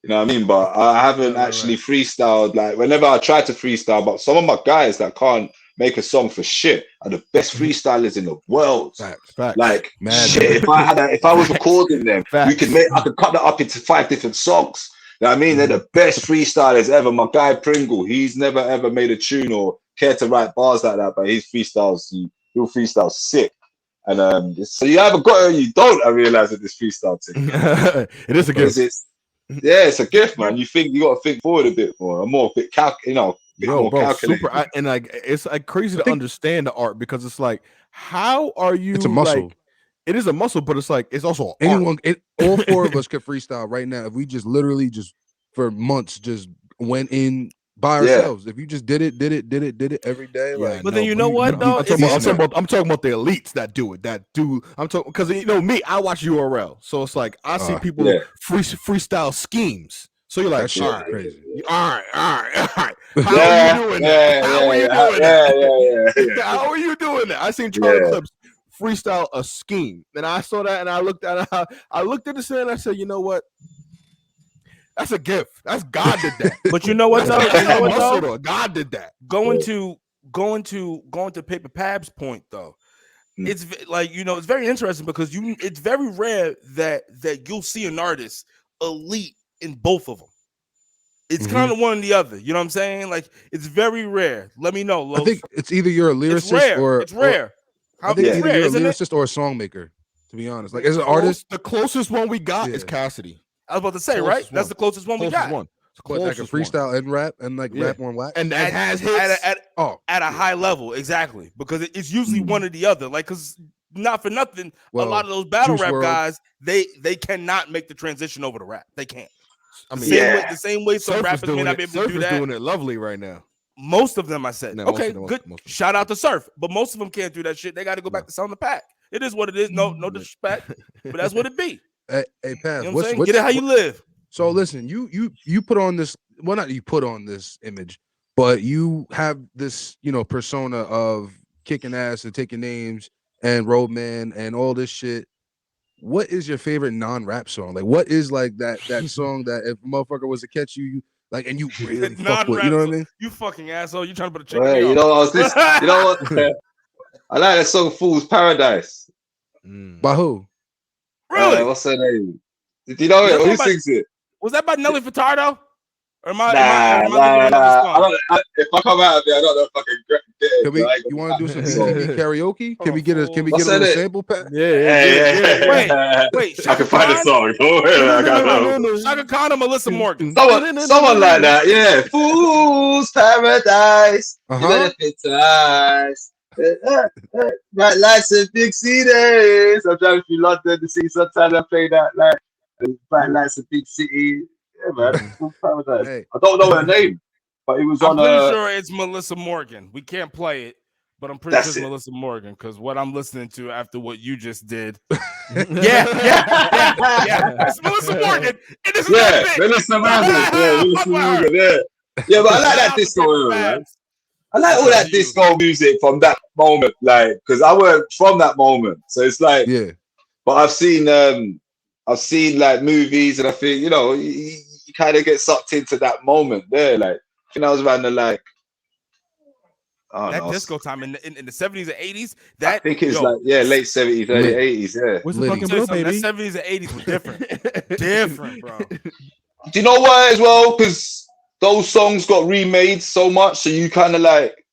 You know what I mean? But I haven't actually freestyled. Like, whenever I try to freestyle, but some of my guys that can't make a song for shit are the best freestylers in the world.
Facts.
Like, shit, if I was recording them, I could cut that up into 5 different songs. You know what I mean? They're the best freestylers ever. My guy Pringle, he's never ever made a tune or cared to write bars like that, but his freestyles, he'll freestyle sick. And so you either got it or you don't. I realize that this freestyle thing.
It is a gift.
It's a gift, man. You got to think forward a bit more, more calculated.
Super. It's like crazy to understand the art, because it's like, how are you?
It's a muscle.
Like, it is a muscle, but it's like it's also
anyone. All 4 of us could freestyle right now if we just literally just for months just went in by ourselves. If you just did it every day. Like,
but then you know what though?
I'm talking about the elites that do it. I'm talking because me. I watch URL, so it's like I see people freestyle schemes. So you're like, all right, crazy. All right. How are you doing that? How are you doing that? I seen Charlie Clips freestyle a scheme, and I saw that, and I looked at this and I said, you know what? That's a gift. That's God did that.
But you know what though?
God did that.
Going to Paper Pabs' point though, it's like it's very interesting because it's very rare that you'll see an artist elite in both of them. It's kind of one or the other. You know what I'm saying? Like, it's very rare. Let me know, Los.
I think it's either you're a lyricist or
it's rare.
I think either you're a lyricist or a song maker. To be honest, like as an artist,
the closest one we got is Cassidy.
I was about to say, right? That's the closest one we got.
But like a freestyle and rap and like rap on wax,
and that has hits at a high level, exactly, because it's usually one or the other. Like, because not for nothing, a lot of those battle rap guys, they cannot make the transition over to rap. They can't. I mean, the same way some rappers may not be able to do that.
Doing it lovely right now.
Most of them, I said. Okay, good. Shout out to Surf, but most of them can't do that shit. They got to go back to selling the pack. It is what it is. No disrespect, but that's what it be.
Hey, Paz,
you know get it how you live.
So listen, you put on this. Well, not you put on this image, but you have this, persona of kicking ass and taking names and Roadman and all this shit. What is your favorite non-rap song? Like, what is like that song that if a motherfucker was to catch you like and you really fuck with, you know what I mean?
You fucking asshole! You trying to put a chicken?
Right, you know what? I like that song "Fool's Paradise."
By who?
Really?
What's her name? Did you know it? Who sings it?
Was that by Nelly Furtado? Or am I
nah. If I come out of there, I don't know if I can get it.
You want to do some BTB karaoke? Can we get a little sample pack?
Yeah. Wait.
I can find a song.
Shaka Khan or Melissa Morgan?
Someone like that. Yeah. Fool's Paradise. Benefits. Bright lights and big cities. I'm driving through London to see sometimes I play that like bright lights and big city. Yeah, man. Hey. I don't know her name, but it was
I'm pretty sure it's Melissa Morgan. We can't play it, but I'm pretty sure it's Melissa Morgan because what I'm listening to after what you just did. Yeah. It's Melissa Morgan. It is
Melissa Morgan. Yeah, but I like that disco era, man. I like all that disco music from that moment, like, because I worked from that moment. So it's like, but I've seen like movies, and I think, you know, you kind of get sucked into that moment there. Like, I think I was around the like
that disco time in the 70s and 80s.
I think it's late 70s, early 80s. Yeah,
what's the fucking blue, baby?
That 70s and 80s was different, bro.
Do you know why as well? Because those songs got remade so much, so you kind of like,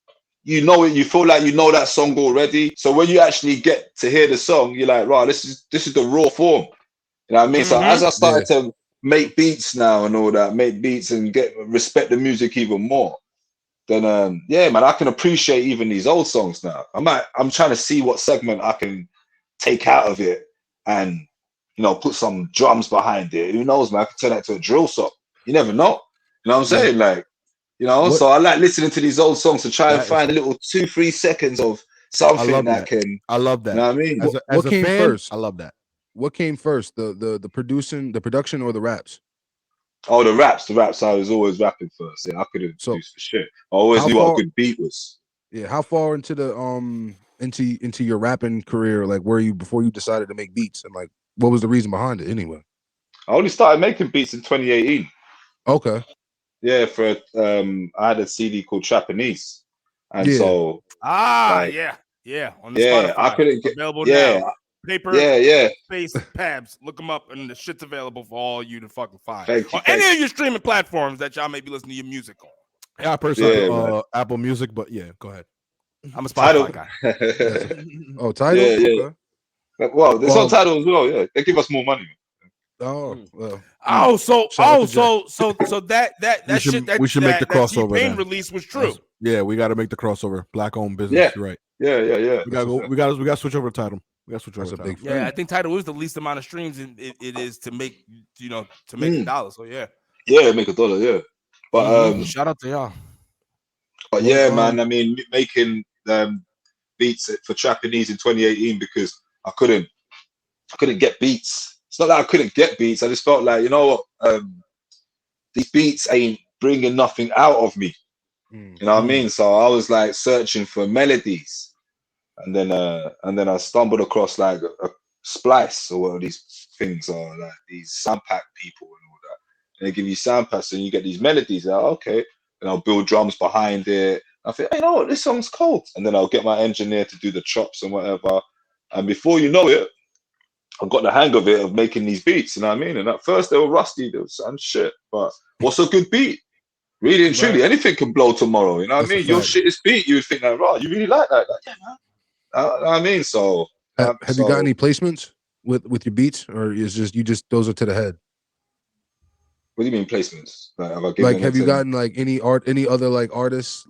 you know it. You feel like you know that song already. So when you actually get to hear the song, you're like, right, this is the raw form. You know what I mean? So as I started to make beats now and all that, make beats and respect the music even more, then man, I can appreciate even these old songs now. I'm trying to see what segment I can take out of it and, you know, put some drums behind it. Who knows, man? I can turn that to a drill song. You never know. You know what I'm saying? Like, you know, so I like listening to these old songs to try and find a little 2-3 seconds of something that can.
I love that.
You know what I mean?
What came first?
I love that.
What came first? The production or the raps?
Oh, the raps. I was always rapping first. Yeah, I couldn't produce for shit. I always knew what a good beat was.
Yeah, how far into the into your rapping career, like, were you before you decided to make beats, and like what was the reason behind it anyway?
I only started making beats in 2018.
Okay.
Yeah, for I had a CD called Trapanese, and so
on the Spotify,
I couldn't get
available now. Paper Space Pabs. Look them up, and the shit's available for all you to fucking find on any of your streaming platforms that y'all may be listening to your music on.
Yeah, I personally Apple Music, but yeah, go ahead.
I'm a Spotify guy.
Oh, Tidal.
Yeah. Okay. Well, there's on Tidal as well. Yeah, they give us more money.
Oh, well.
So that shit that
we should make the crossover.
T-Pain release was true.
Yeah, we got to make the crossover. Black-owned business.
Yeah.
Right.
Yeah.
We got to switch over to Tidal. We got to switch over to Tidal.
Yeah, I think Tidal is the least amount of streams it is to make, you know, to make $1. So yeah,
make $1. Yeah, but
shout out to y'all.
But yeah, man. I mean, making beats for Trapanese in 2018 because I couldn't get beats. It's not that I couldn't get beats. I just felt like, you know what, these beats ain't bringing nothing out of me. You know what I mean? So I was like searching for melodies, and then I stumbled across like a Splice or whatever these things are, like these sound pack people and all that. And they give you sound packs and you get these melodies. Like, okay, and I'll build drums behind it. I think, hey, you know what, this song's cold. And then I'll get my engineer to do the chops and whatever. And before you know it, I got the hang of it, of making these beats, you know what I mean? And at first they were rusty, they were some shit. But what's a good beat? Really and truly, anything can blow tomorrow, you know what I mean? Your shit is beat, you would think like, right, you really like that? Like, yeah, man. You know what I mean? So
have you got any placements with your beats, or is just those are to the head?
What do you mean placements?
Have you gotten like any other artists,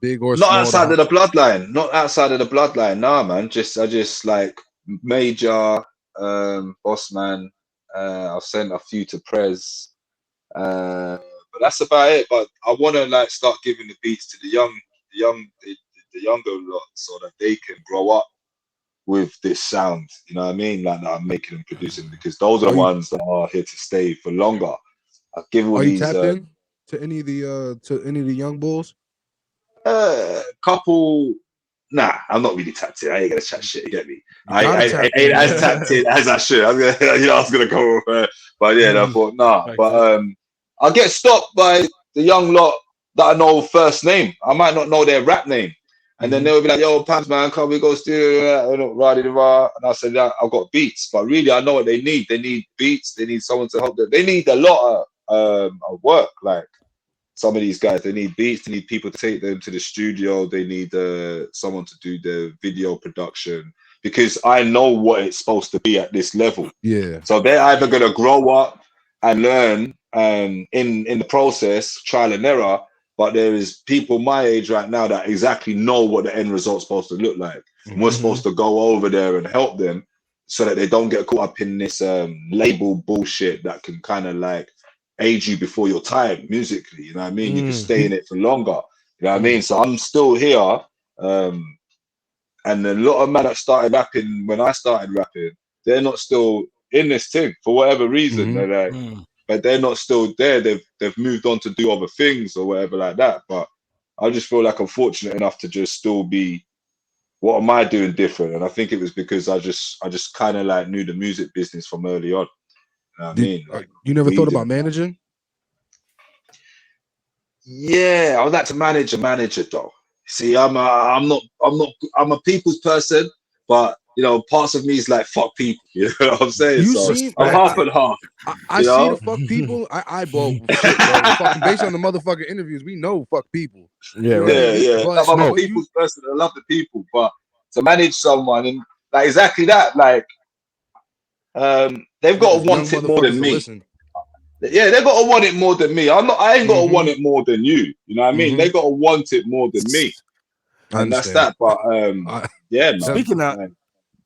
big or small?
Not outside of the bloodline. Not outside of the bloodline. Nah, man. I just like Major, Bossman. I've sent a few to Prez, but that's about it. But I want to like start giving the beats to the younger lot, so that they can grow up with this sound. You know what I mean? Like that I'm making and producing, because those are the ones that are here to stay for longer. I give all these.
Are you tapped in to any of the young bulls?
Couple. Nah, I'm not really tapped in. I ain't gonna chat shit. You get me? I ain't as tapped in as I should. I was gonna go over, but yeah, I thought nah. But I get stopped by the young lot that I know first name. I might not know their rap name, And then they would be like, yo, Pabs, man, can we go studio? And I said, yeah, I've got beats. But really, I know what they need. They need beats. They need someone to help them. They need a lot of work. Like some of these guys, they need beats. They need people to take them to the studio. They need someone to do the video production. Because I know what it's supposed to be at this level.
Yeah.
So they're either going to grow up and learn in the process, trial and error. But there is people my age right now that exactly know what the end result's supposed to look like. And we're supposed to go over there and help them so that they don't get caught up in this label bullshit that can kind of like age you before your time musically. You know what I mean? You can stay in it for longer. You know what I mean? So I'm still here. And a lot of men that started rapping when I started rapping, they're not still in this thing for whatever reason. They're like, but they're not still there. They've moved on to do other things or whatever like that. But I just feel like I'm fortunate enough to just still be, what am I doing different? And I think it was because I just kind of like knew the music business from early on. You know what I mean? Like,
you never thought about managing?
Yeah, I would like to manage a manager though. See, I'm a people's person, but you know, parts of me is like fuck people. You know what I'm saying? I'm half and half.
I see the fuck people. Bro, shit, bro. Fucking based on the motherfucking interviews, we know fuck people.
Yeah,
right. But I'm a people's person. I love the people, but to manage someone and like exactly that, like they've got to want it more than me. Yeah, they got to want it more than me. I ain't got to want it more than you. You know what I mean? They got to want it more than me. And that's that. But yeah, man.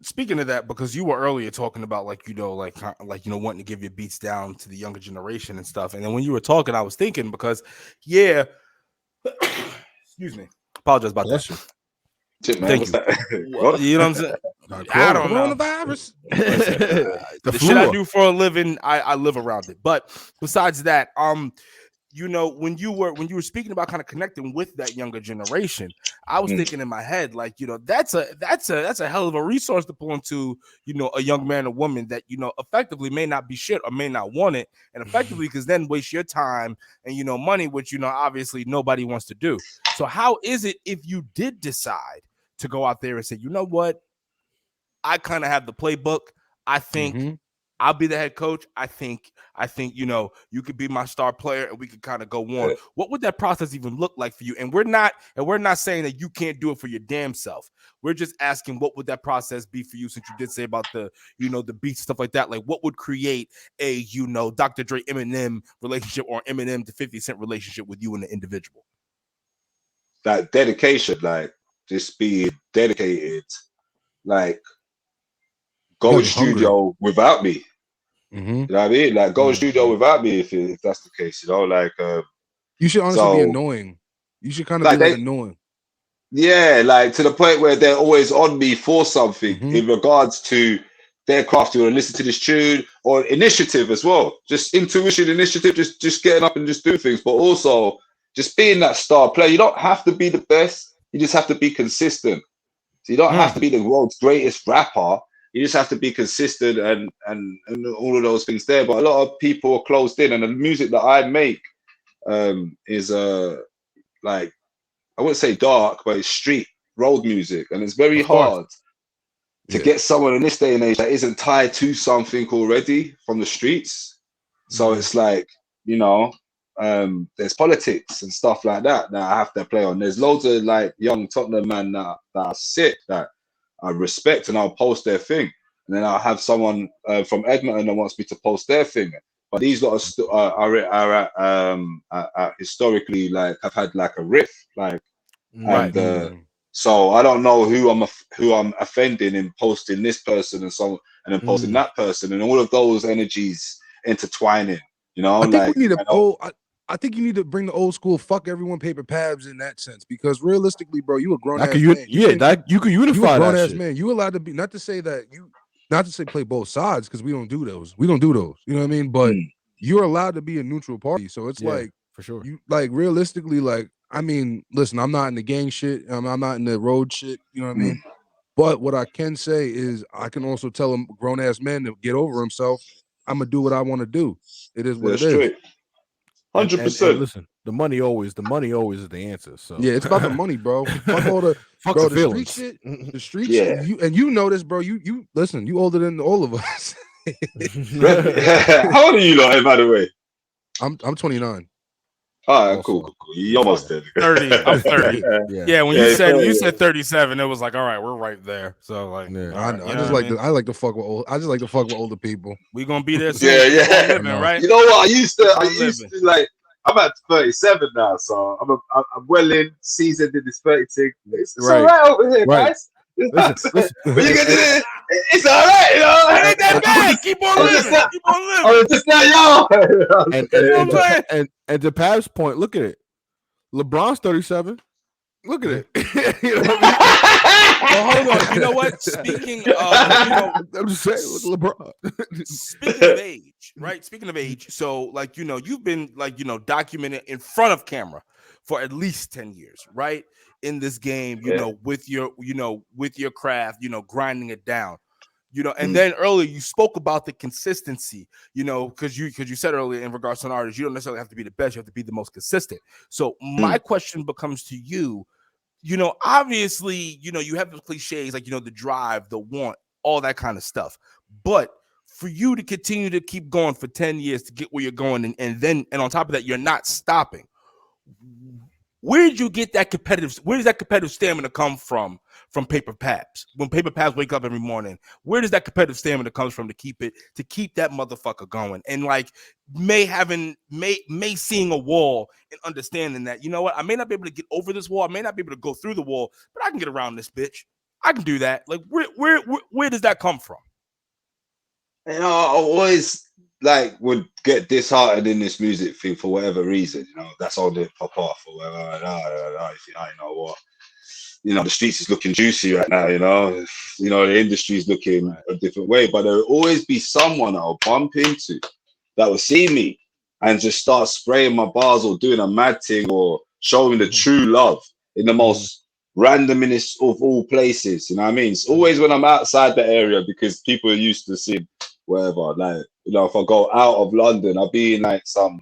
Speaking of that, because you were earlier talking about like wanting to give your beats down to the younger generation and stuff. And then when you were talking, I was thinking because excuse me, apologize about that. Thank you. Well, you know what I'm saying? I don't know.
Coronavirus.
The shit I do for a living, I live around it. But besides that, you know, when you were speaking about kind of connecting with that younger generation, I was thinking in my head, like, you know, that's a hell of a resource to pull into, you know, a young man or woman that, you know, effectively may not be shit or may not want it, and effectively because then waste your time and, you know, money, which, you know, obviously nobody wants to do. So how is it if you did decide to go out there and say, you know what, I kind of have the playbook. I think I'll be the head coach. I think, you know, you could be my star player and we could kind of go on. What would that process even look like for you? And we're not saying that you can't do it for your damn self. We're just asking, what would that process be for you, since you did say about the, you know, the beats, stuff like that? Like, what would create a, you know, Dr. Dre Eminem relationship or Eminem to 50 Cent relationship with you and the individual?
That dedication, like just being dedicated, like go to studio without me. You know what I mean? Like go to studio without me if that's the case, you know, like
you should honestly be annoying. You should kind of be like annoying.
Yeah, like to the point where they're always on me for something in regards to their craft, or listen to this tune or initiative as well. Just intuition, initiative, just getting up and just doing things, but also just being that star player. You don't have to be the best, you just have to be consistent. So you don't have to be the world's greatest rapper. You just have to be consistent and all of those things there. But a lot of people are closed in, and the music that I make is like, I wouldn't say dark, but it's street road music, and it's very hard to get someone in this day and age that isn't tied to something already from the streets. So it's like, you know, there's politics and stuff like that I have to play on. There's loads of like young Tottenham man that are sick that I respect, and I'll post their thing, and then I'll have someone from Edmonton that wants me to post their thing. But these lot are historically like have had like a riff, like, and so I don't know who I'm offending in posting this person and so, and then posting that person, and all of those energies intertwining. You know,
I think we need I think you need to bring the old school fuck everyone Paper Pabs in that sense, because realistically, bro, you a grown ass man.
You can unify
grown
that
ass
shit.
man. You allowed to be, not to say play both sides, because we don't do those. You know what I mean? But you're allowed to be a neutral party. So it's like,
for sure. You
like realistically, like, I mean, listen, I'm not in the gang shit. I'm not in the road shit. You know what I mean? But what I can say is I can also tell a grown ass man to get over himself. I'm gonna do what I want to do. It is what it is.
100%.
Listen, the money always is the answer. So
yeah, it's about the money, bro. Fuck all the
Fuck
the street shit. The street
Yeah.
shit. You know this, bro. You listen. You older than all of us.
How old are you, lot, by the way?
I'm 29.
All right, cool. You almost did.
30. I'm 30. Yeah, when you said 37, it was like, all right, we're right there. So like,
I know. I like to fuck with older people.
We gonna be there soon.
Yeah.
Living, right?
You know what? I used to like. I'm at 37 now, so I'm well in seasoned in this 30 thing. It's all right over here, guys.
Listen.
When you get it, it's all right, you know.
It ain't that bad. Keep on living. Keep on living.
Oh, it's just not y'all.
And to Pab's point, look at it. LeBron's 37. Look at it. You know what I mean?
Well, hold on. You know what? Speaking of,
I'm just saying, look, LeBron.
Speaking of age, right? Speaking of age, so like you've been documented in front of camera for at least 10 years, right? In this game, with your craft, grinding it down. And then earlier you spoke about the consistency, because you said earlier in regards to an artist, you don't necessarily have to be the best, you have to be the most consistent. So my question becomes to you, obviously, you have the cliches like, the drive, the want, all that kind of stuff. But for you to continue to keep going for 10 years to get where you're going, and on top of that, you're not stopping. Where did you get that where does that competitive stamina come from Paper Pabs? When Paper Pabs wake up every morning, where does that competitive stamina come from to keep that motherfucker going? And like may seeing a wall and understanding that, I may not be able to get over this wall, I may not be able to go through the wall, but I can get around this bitch. I can do that. Like where does that come from?
I always would get disheartened in this music thing for whatever reason. That's all they pop off or whatever. I know what. The streets is looking juicy right now. The industry is looking a different way. But there will always be someone I'll bump into that will see me and just start spraying my bars or doing a mad thing or showing the true love in the most randomest of all places. You know what I mean? It's always when I'm outside the area because people are used to seeing whatever. Like, if I go out of London, I'll be in like some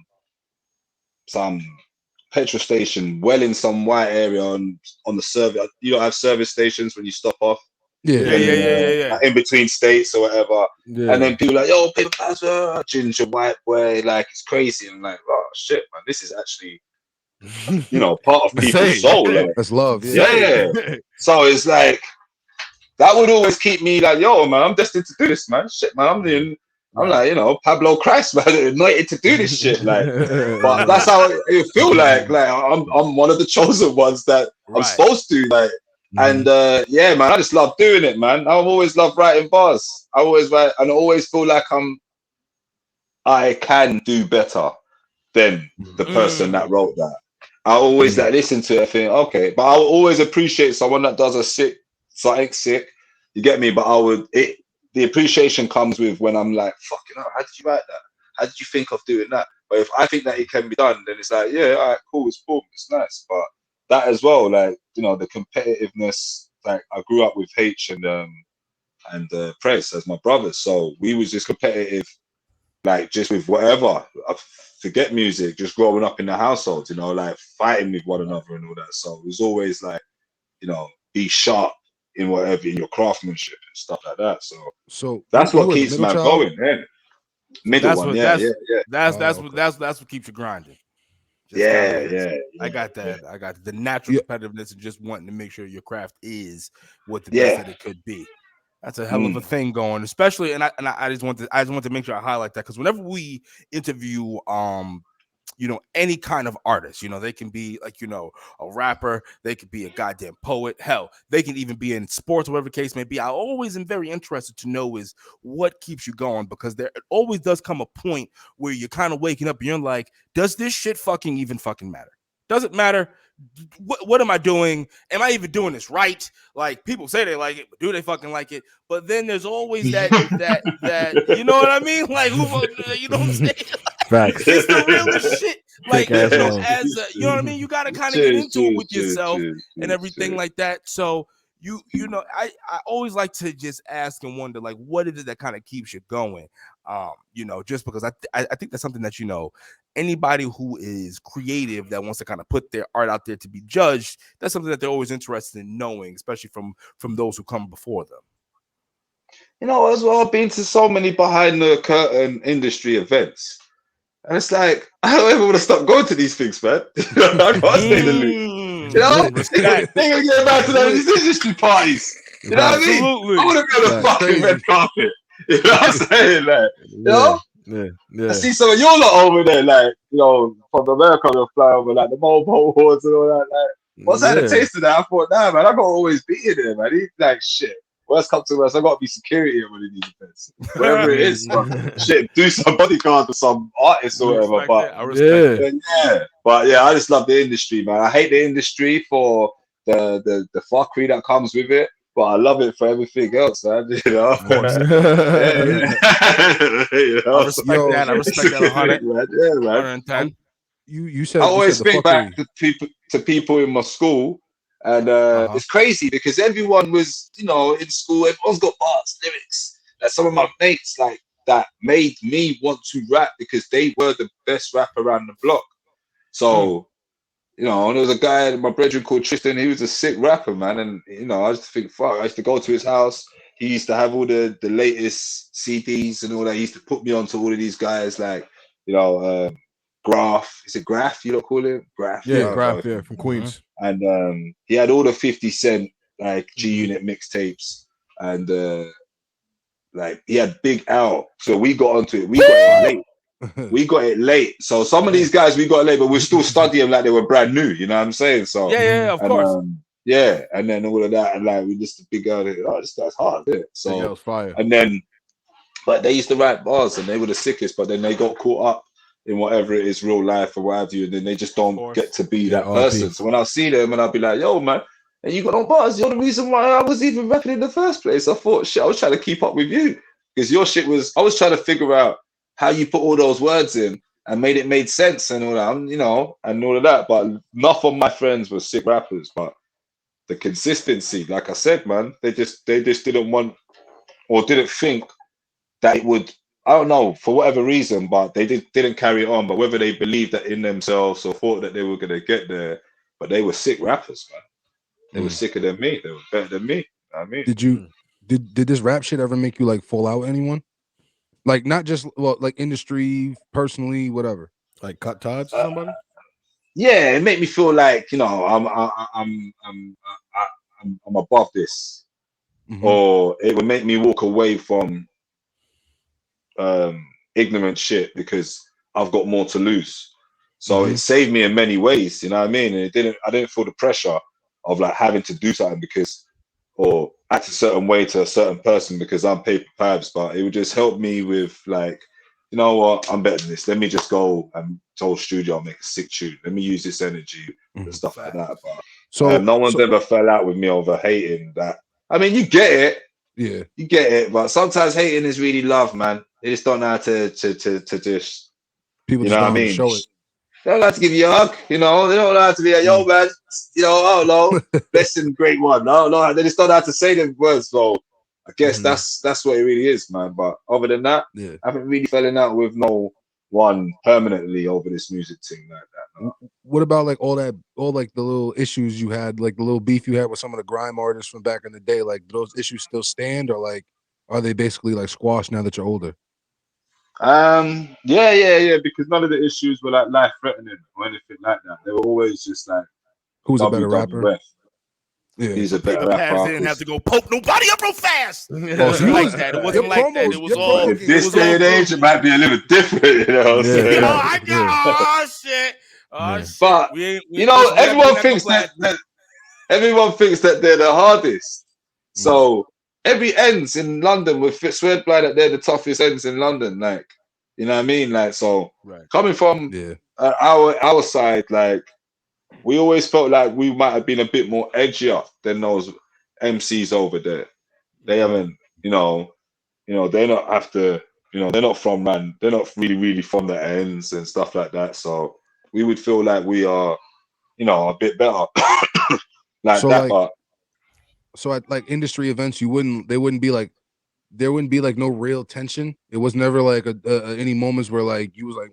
petrol station, well in some white area on the service. You don't have service stations when you stop off.
Yeah.
In between states or whatever. Yeah. And then people are like, yo, Paper Pabs, ginger white boy, like it's crazy. And I'm like, oh shit, man, this is actually part of people's soul. Like,
that's love.
Yeah. So it's like that would always keep me like, yo, man, I'm destined to do this, man. Shit, man, I'm like, Pablo Christ, man, anointed to do this shit. Like, but that's how it feel like. Like I'm one of the chosen ones that I'm supposed to. Like, and yeah, man, I just love doing it, man. I've always loved writing bars. I always write, and I always feel like I can do better than the person that wrote that. I always listen to it and think, okay, but I will always appreciate someone that does something sick. You get me? But the appreciation comes with when I'm like, fucking hell, how did you write that? How did you think of doing that? But if I think that it can be done, then it's like, yeah, all right, cool, it's nice. But that as well, like, the competitiveness, like I grew up with H and Press as my brothers. So we was just competitive, like just with whatever. I forget music, just growing up in the household, like fighting with one another and all that. So it was always like, be sharp in whatever, in your craftsmanship and stuff like that. So that's what keeps man going. That's
what keeps you grinding.
Yeah.
I got that. I got the natural competitiveness and just wanting to make sure your craft is what the best that it could be. That's a hell of a thing going, especially. And I just want to make sure I highlight that because whenever we interview any kind of artist, they can be like, a rapper, they could be a goddamn poet, hell, they can even be in sports, whatever the case may be. I always am very interested to know is what keeps you going, because there always does come a point where you're kind of waking up and you're like, does this shit even matter? Does it matter? What am I doing? Am I even doing this right? Like, people say they like it, but do they fucking like it? But then there's always that you know what I mean? Like, you know what I'm saying?
Facts.
It's the realest shit. Like, you know what I mean? You gotta kind of get into it with yourself and everything like that. So, you know, I always like to just ask and wonder, like, what is it that kind of keeps you going? You know, just because I think that's something that, you know, anybody who is creative that wants to kind of put their art out there to be judged, that's something that they're always interested in knowing, especially from those who come before them.
You know, as well, I've been to so many behind the curtain industry events. And it's like, I don't ever want to stop going to these things, man. I can't stay in the loop. You know, they're going to get back to these industry parties. You know what I mean? I want to go to the fucking red carpet. You know what I'm saying? Like, you know?
Yeah.
I see some of your lot over there, like, you know, from America, they'll fly over, like, the mobile awards and all that. Like, once I had a taste of that, I thought, nah, man, I got to always be in there, man. He's like, shit. Worst come to worst, I got to be security at one of these events. Whatever it is, shit, do some bodyguard for some artist or whatever. But
I respect
it. Yeah. But yeah, I just love the industry, man. I hate the industry for the fuckery that comes with it, but I love it for everything else, man. You know?
Of course.
You know?
I respect that. I respect that 100.
Yeah, man.
110.
You said
I always
the
think
fuckery.
back to people in my school. And it's crazy because everyone was, you know, in school, everyone's got bars, lyrics. Like some of my mates, like, that made me want to rap because they were the best rapper around the block. So, you know, there was a guy, my brethren called Tristan, he was a sick rapper, man. And, you know, I used to think, fuck, I used to go to his house. He used to have all the latest CDs and all that. He used to put me onto all of these guys, like, you know, Graph. Is it Graph? You don't call him Graph?
Yeah, Graph. Yeah, from Queens.
And he had all the 50 Cent like G-Unit mixtapes, and like he had Big L. So we got onto it. We got it late. We got it late. So some of these guys we got late, but we're still studying like they were brand new. You know what I'm saying? So
yeah, of course.
Yeah, and then all of that, and like we just Big L. Oh, this guy's hard. Isn't it? So
Big L's fire.
And then, but they used to write bars, and they were the sickest. But then they got caught up in whatever it is, real life or what have you, and then they just don't get to be that person. So when I see them, and I'll be like, yo, man, and you got no bars, you're the reason why I was even rapping in the first place. I thought, shit, I was trying to keep up with you because your shit was, I was trying to figure out how you put all those words in and made sense and all that, you know, and all of that. But enough of my friends were sick rappers, but the consistency, like I said, man, they just didn't want or didn't think that it would, I don't know, for whatever reason, but they didn't carry it on. But whether they believed that in themselves or thought that they were going to get there, but they were sick rappers, man. They were sicker than me. They were better than me. I mean,
did this rap shit ever make you like fall out with anyone? Like not just like industry, personally, whatever.
Like cut ties to somebody?
Yeah, it made me feel like, you know, I'm above this, or it would make me walk away from ignorant shit because I've got more to lose. So it saved me in many ways, you know what I mean? And I didn't feel the pressure of like having to do something because, or act a certain way to a certain person because I'm Paper Pabs, but it would just help me with like, you know what, I'm better than this. Let me just go and tell studio I'll make a sick tune. Let me use this energy and stuff like that. But so no one's ever fell out with me over hating that. I mean, you get it.
Yeah.
You get it, but sometimes hating is really love, man. They just don't know how to just
people,
you know
what
I mean?
Show it.
They don't like to give you a hug, you know. They don't know how to be like, yo, man, you know, I don't know, blessing, great one. No, they just don't know how to say them words. So I guess that's what it really is, man. But other than that, I haven't really fallen out with no one permanently over this music thing like that. No.
What about like all like the little issues you had, like the little beef you had with some of the grime artists from back in the day? Like those issues still stand, or like are they basically like squashed now that you're older?
Yeah, because none of the issues were like life threatening or anything like that. They were always just like,
who's a better rapper?
Yeah, he's a better rapper.
Didn't have to go poke nobody up real fast. It wasn't like that. It wasn't like that. It was all.
In this day and age, it might be a little different, you know. What I'm saying?
Oh shit!
But you know, everyone thinks that they're the hardest. So every ends in London with swear by that they're the toughest ends in London. Like, you know what I mean? Like, so coming from our side, like, we always felt like we might have been a bit more edgier than those MCs over there. They haven't, you know, they're not after, you know, they're not from, man, they're not really from the ends and stuff like that. So we would feel like we are, you know, a bit better. Like so that, like, but
So at like industry events, there wouldn't be like no real tension. It was never like any moments where like you was like,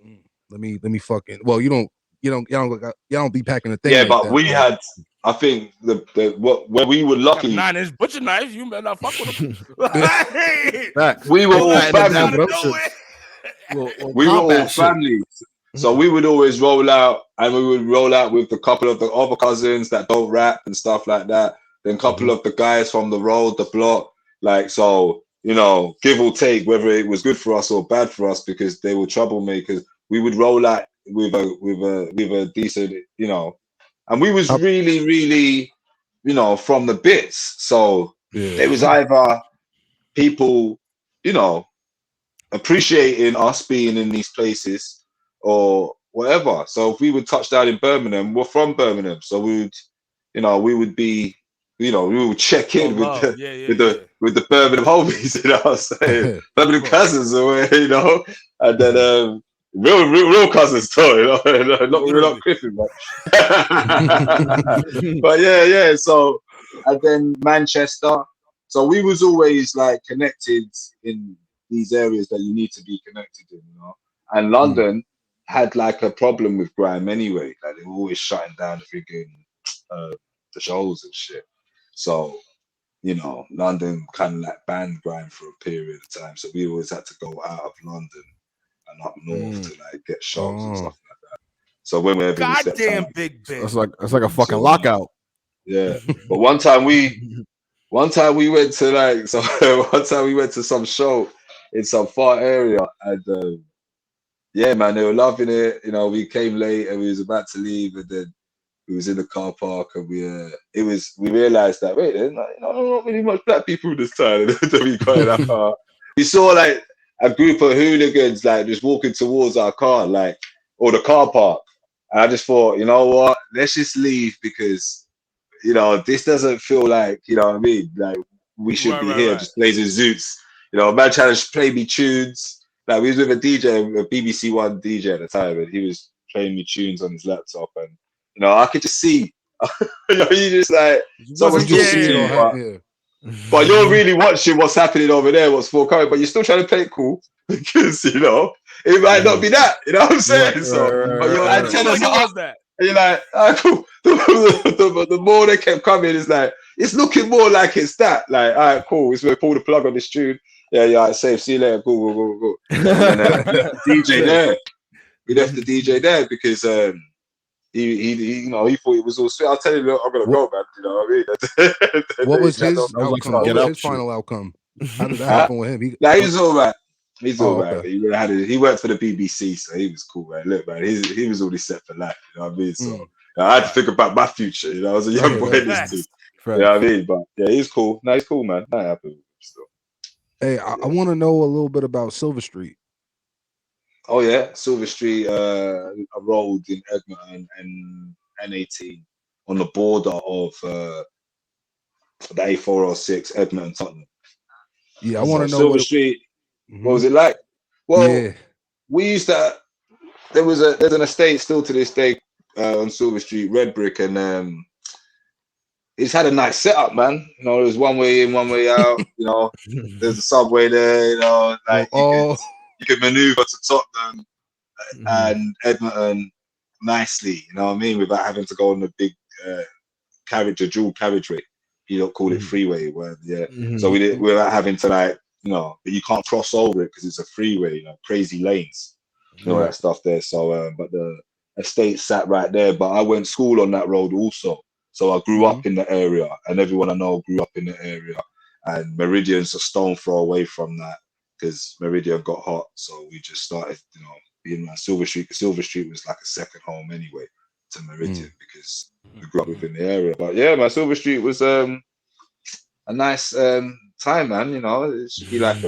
let me fucking. Well, you don't be packing a thing.
Yeah,
like
but
that,
we had. I think where we were lucky.
9-inch butcher knives. You better not fuck with them.
We were all family. We were all family. So we would always roll out, and we would roll out with a couple of the other cousins that don't rap and stuff like that. Then a couple of the guys from the road, the block, like so. You know, give or take, whether it was good for us or bad for us, because they were troublemakers. We would roll out with a decent, you know, and we was really, really, you know, from the bits. So it was either people, you know, appreciating us being in these places or whatever. So if we would touch down in Birmingham, we're from Birmingham, so we would be. You know, we would check in with the Birmingham homies, you know what I'm saying? Birmingham cousins, you know, and then real cousins too, you know, we're not cripping, but yeah. So and then Manchester. So we was always like connected in these areas that you need to be connected in, you know. And London had like a problem with grime anyway. Like they were always shutting down the freaking the shows and shit. So, you know, London kind of like banned grime for a period of time. So we always had to go out of London and up north to like get shows and stuff like that. So whenever
goddamn big Ben.
That's like a fucking lockout.
Yeah. But one time we went to like one time we went to some show in some far area, and yeah, man, they were loving it. You know, we came late and we was about to leave, and then we was in the car park, and we realized that there's not really much black people this time. We saw like a group of hooligans like just walking towards our car, like, or the car park. And I just thought, you know what, let's just leave, because you know this doesn't feel like, you know what I mean, like we should be here just blazing zoots. You know, man trying to play me tunes. Like we was with a DJ, a BBC One DJ at the time, and he was playing me tunes on his laptop, and you know, I could just see. You know, you just like someone's just seeing, but you're really watching what's happening over there, what's forthcoming, but you're still trying to play it cool, because you know it might not be that. You know what I'm saying? But your antennas are up, and you're like, cool. The more they kept coming, it's looking more like it's that. Like, all right, cool. It's gonna pull the plug on this tune. Yeah, safe. See you later. Go. And then we left the DJ there. We left the DJ there because he you know, he thought it was all sweet. I'll tell you, I'm gonna go, man. You know what I mean?
What was his outcome? What was his final outcome? How did that happen with him?
He's all right. He's all right. Okay. He worked for the BBC, so he was cool, man. Look, man, he was already set for life. You know what I mean? So I had to think about my future. You know, I was a young boy in this too. You know what I mean? But yeah, he's cool. No, he's cool, man. That happened. So.
Hey, I want to know a little bit about Silver Street.
Oh yeah, Silver Street, a road in Edmonton and N18 on the border of the A406, Edmonton, Tottenham.
Yeah, I want to know
Silver Street. What was it like? Well, we used to. There's an estate still to this day on Silver Street, Red Brick, and it's had a nice setup, man. You know, there's one way in, one way out. You know, there's a subway there. You know, like you could maneuver to Tottenham and Edmonton nicely. You know what I mean, without having to go on the big dual carriageway. You don't call it freeway, So we without having to like, you know, but you can't cross over it because it's a freeway. You know, crazy lanes, you know, that stuff there. So, but the estate sat right there. But I went to school on that road also. So I grew up in the area, and everyone I know grew up in the area. And Meridian's a stone throw away from that, because Meridian got hot. So we just started, you know, being around Silver Street. Silver Street was like a second home anyway to Meridian, because we grew up within the area. But yeah, my Silver Street was a nice time, man. You know, it should be like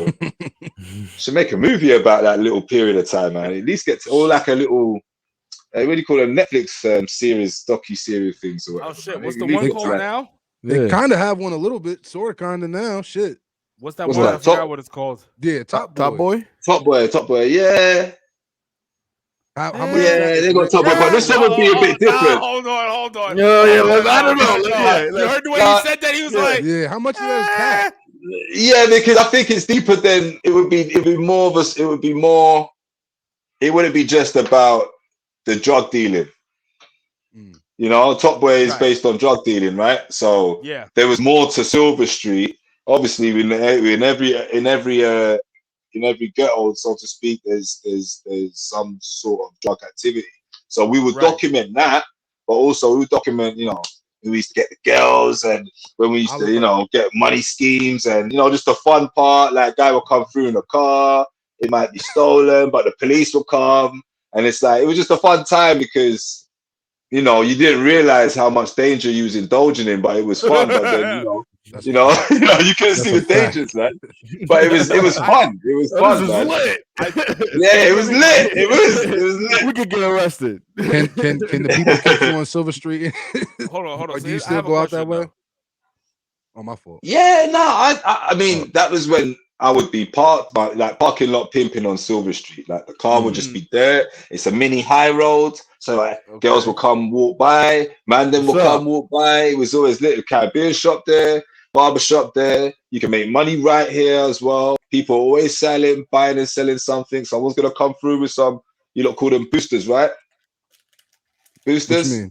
should make a movie about that little period of time, man. At least get to, or like a little. What do you call it? Netflix series, docu-series things or whatever.
Oh shit! What's the one called now?
They kind of have one a little bit, sort of, kind of now. Shit.
What's that one? I forgot what it's called.
Yeah, Top Boy.
Top Boy. Yeah.
How much?
Yeah, they got top, but this one would be a bit different.
Hold on.
Yeah, I don't know.
You heard the way he said that? He was like,
yeah, how much of that is cap?
Yeah, because I think it's deeper than it would be more of us. It would be more. It wouldn't be just about the drug dealing. You know, Top Boy is based on drug dealing, right? So there was more to Silver Street. Obviously, in every ghetto, so to speak, there's some sort of drug activity. So we would document that, but also we would document, you know, we used to get the girls, and when we used to, you know, get money schemes, and, you know, just the fun part. Like, guy will come through in a car, it might be stolen, but the police will come, and it's like, it was just a fun time because, you know, you didn't realize how much danger you was indulging in, but it was fun. But then, you couldn't see the dangers, man. But it was fun. It was fun, man.
Lit.
Yeah, it was lit. It was lit.
We could get arrested.
Can the people catch you on Silver Street?
Hold on.
Or do you still go out that way? Oh, my fault.
Yeah, no, I mean, that was when I would be parking lot pimping on Silver Street. Like, the car would just be there. It's a mini high road. So like, girls will come walk by, man, then will come walk by. It was always lit. A Caribbean shop there, barber shop there. You can make money right here as well. People always buying and selling something. So I was gonna come through with some, you lot call them boosters, right? Boosters.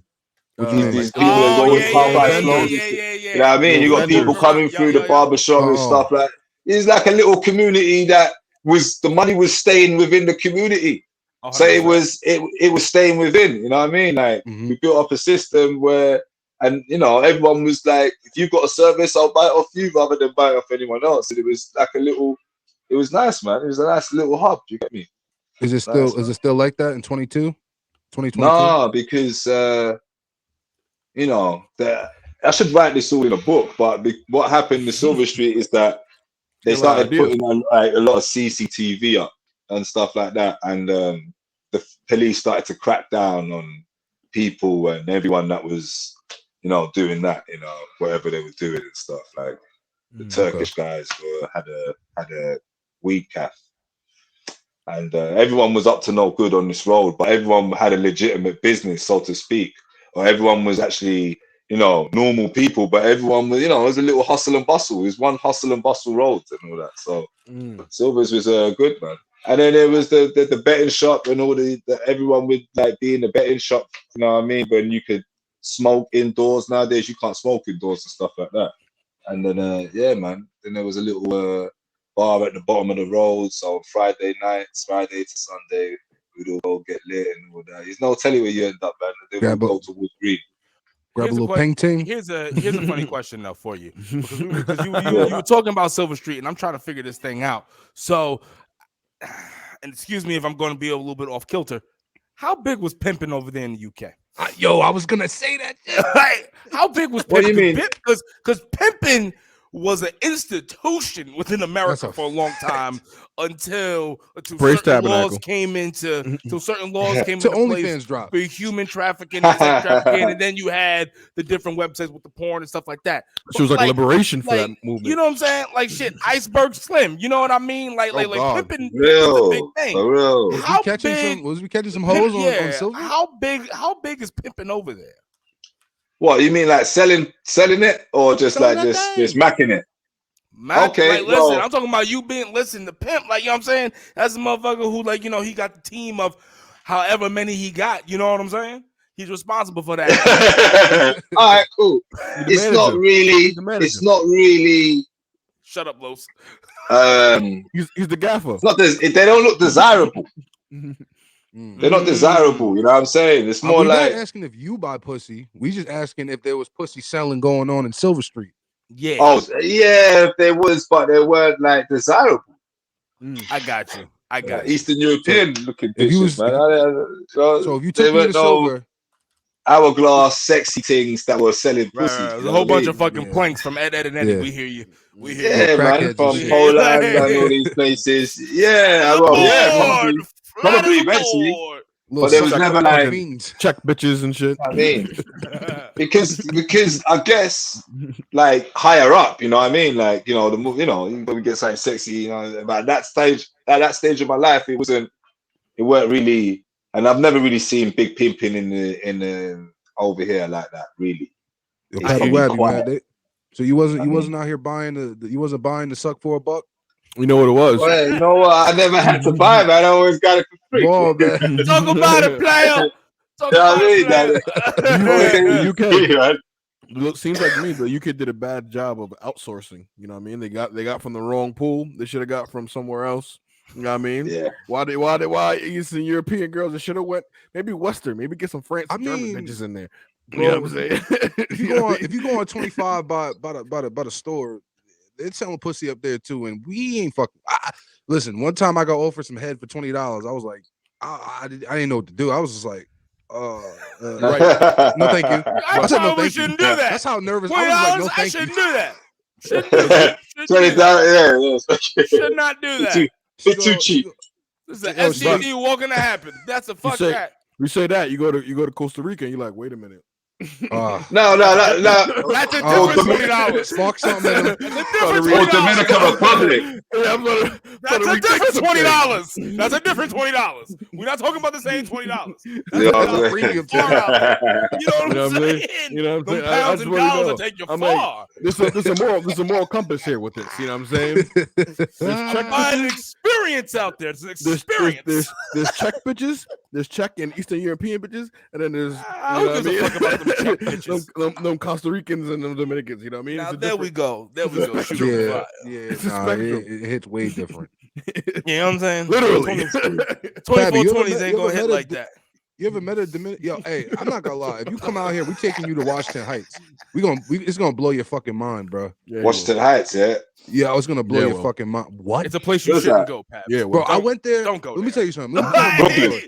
What you mean?
These people that go with car bike loads. You know what I mean? You got people coming through the barber shop and stuff like. It's like a little community that the money was staying within the community. So it was staying within, you know what I mean? Like, we built up a system where, and, you know, everyone was like, if you've got a service, I'll buy it off you rather than buy it off anyone else. And it was like it was nice, man. It was a nice little hub. You get me?
Is it still like that in 2022?
No, because you know, I should write this all in a book. But what happened in Silver Street is that they started putting on like a lot of CCTV up and stuff like that, and the police started to crack down on people and everyone that was, you know, doing that, you know, whatever they were doing and stuff. Like, the Turkish guys had a weed calf, and everyone was up to no good on this road, but everyone had a legitimate business, so to speak, or everyone was actually, you know, normal people, but everyone was, you know, it was a little hustle and bustle. It was one hustle and bustle road and all that. So Silver's was good, man. And then there was the betting shop and all everyone would like be in the betting shop, you know what I mean? When you could smoke indoors. Nowadays you can't smoke indoors and stuff like that. And then yeah, man. Then there was a little bar at the bottom of the road. So Friday nights, Friday to Sunday, we'd all go get lit and all that. There's no telling where you end up, man. Then we'd go to Wood Green.
Grab a little painting.
Here's a funny question though for you, because you were talking about Silver Street, and I'm trying to figure this thing out. So, and excuse me if I'm going to be a little bit off kilter. How big was pimping over there in the UK?
I was gonna say that.
Like, how big was pimping?
What do you mean?
Because pimping was an institution within America for a long time until certain laws came into
OnlyFans drop
for human trafficking and sex trafficking, and then you had the different websites with the porn and stuff like that.
She was like liberation for that movement.
You know what I'm saying? Like, shit, Iceberg Slim. You know what I mean? Like pimping was a big thing.
For real.
Was we catching some hoes on Silver?
How big is pimping over there?
What, you mean like selling it, or just macking it?
Okay, like, listen, I'm talking about you being the pimp, like, you know what I'm saying? That's a motherfucker who, like, you know, he got the team of however many he got, you know what I'm saying? He's responsible for that.
All right, cool. It's not really.
Shut up, Los.
He's the gaffer.
It's not they don't look desirable. They're not desirable, you know what I'm saying? It's more like
not asking if you buy pussy. We just asking if there was pussy selling going on in Silver Street.
Yeah.
Oh, yeah, if there was, but they weren't like desirable.
I got you.
Eastern European looking bitches, man.
So if you took me to Silver,
hourglass, sexy things that were selling pussy.
There's a whole bunch of fucking planks from Ed and Eddie. Yeah. We hear you.
Man, from Poland and all these places. Yeah, probably eventually. But there was never like
check bitches and shit.
I mean, because I guess like higher up, you know what I mean? Like, you know, when we get something sexy, you know, at that stage of my life, it weren't really And I've never really seen big pimping in the over here like that. Really,
so you wasn't out here buying you wasn't buying the suck for $1.
You know what it was?
Well, you know what? I never had to buy, man. I always got it for free.
Whoa, man.
Talk about it, player. Talk about
it, player. Look, seems like to me the UK did a bad job of outsourcing. You know what I mean? They got from the wrong pool. They should have got from somewhere else. You know what I mean?
Yeah.
Why Eastern European girls? They should have went maybe Western. Maybe get some French German bitches in there. You know what I'm saying?
if you go on 25 by the store, it's selling pussy up there too, and we ain't fucking. Listen, one time I got offered some head for $20. I was like, I didn't know what to do. I was just like, right. No, thank you.
I said no, thank you. Shouldn't do that.
That's how nervous I was. Like, no, thank you.
I shouldn't do that. Should not do that.
It's too cheap.
This is an STD walking to happen. That's a fuck that.
You say that you go to Costa Rica and you're like, wait a minute.
No.
That's a different $20.
Spark something.
That's a different $20.
Dominican Republic.
That's a different $20. That's a different $20. We're not talking about the same $20. That's premium $4. You know what I'm saying?
You know what I'm saying?
Pounds and dollars will take you far.
There's a moral compass here with this. You know what I'm saying?
There's an experience out there. It's an experience.
There's Czech bitches. There's Czech and Eastern European bitches, and then there's them Costa Ricans and them Dominicans. You know what I mean?
Now, there we go.
It hits way different.
You know what I'm saying?
Literally,
24/20s ain't gonna hit like that.
You ever met a Dominican? Yo, hey, I'm not gonna lie. If you come out here, we taking you to Washington Heights. It's gonna blow your fucking mind, bro.
Yeah, Washington Heights, yeah.
Yeah, it's gonna blow your fucking mind. What?
It's a place you shouldn't go, Pat.
Yeah, bro. I went there.
Don't go.
Let me tell you something.
Don't go there.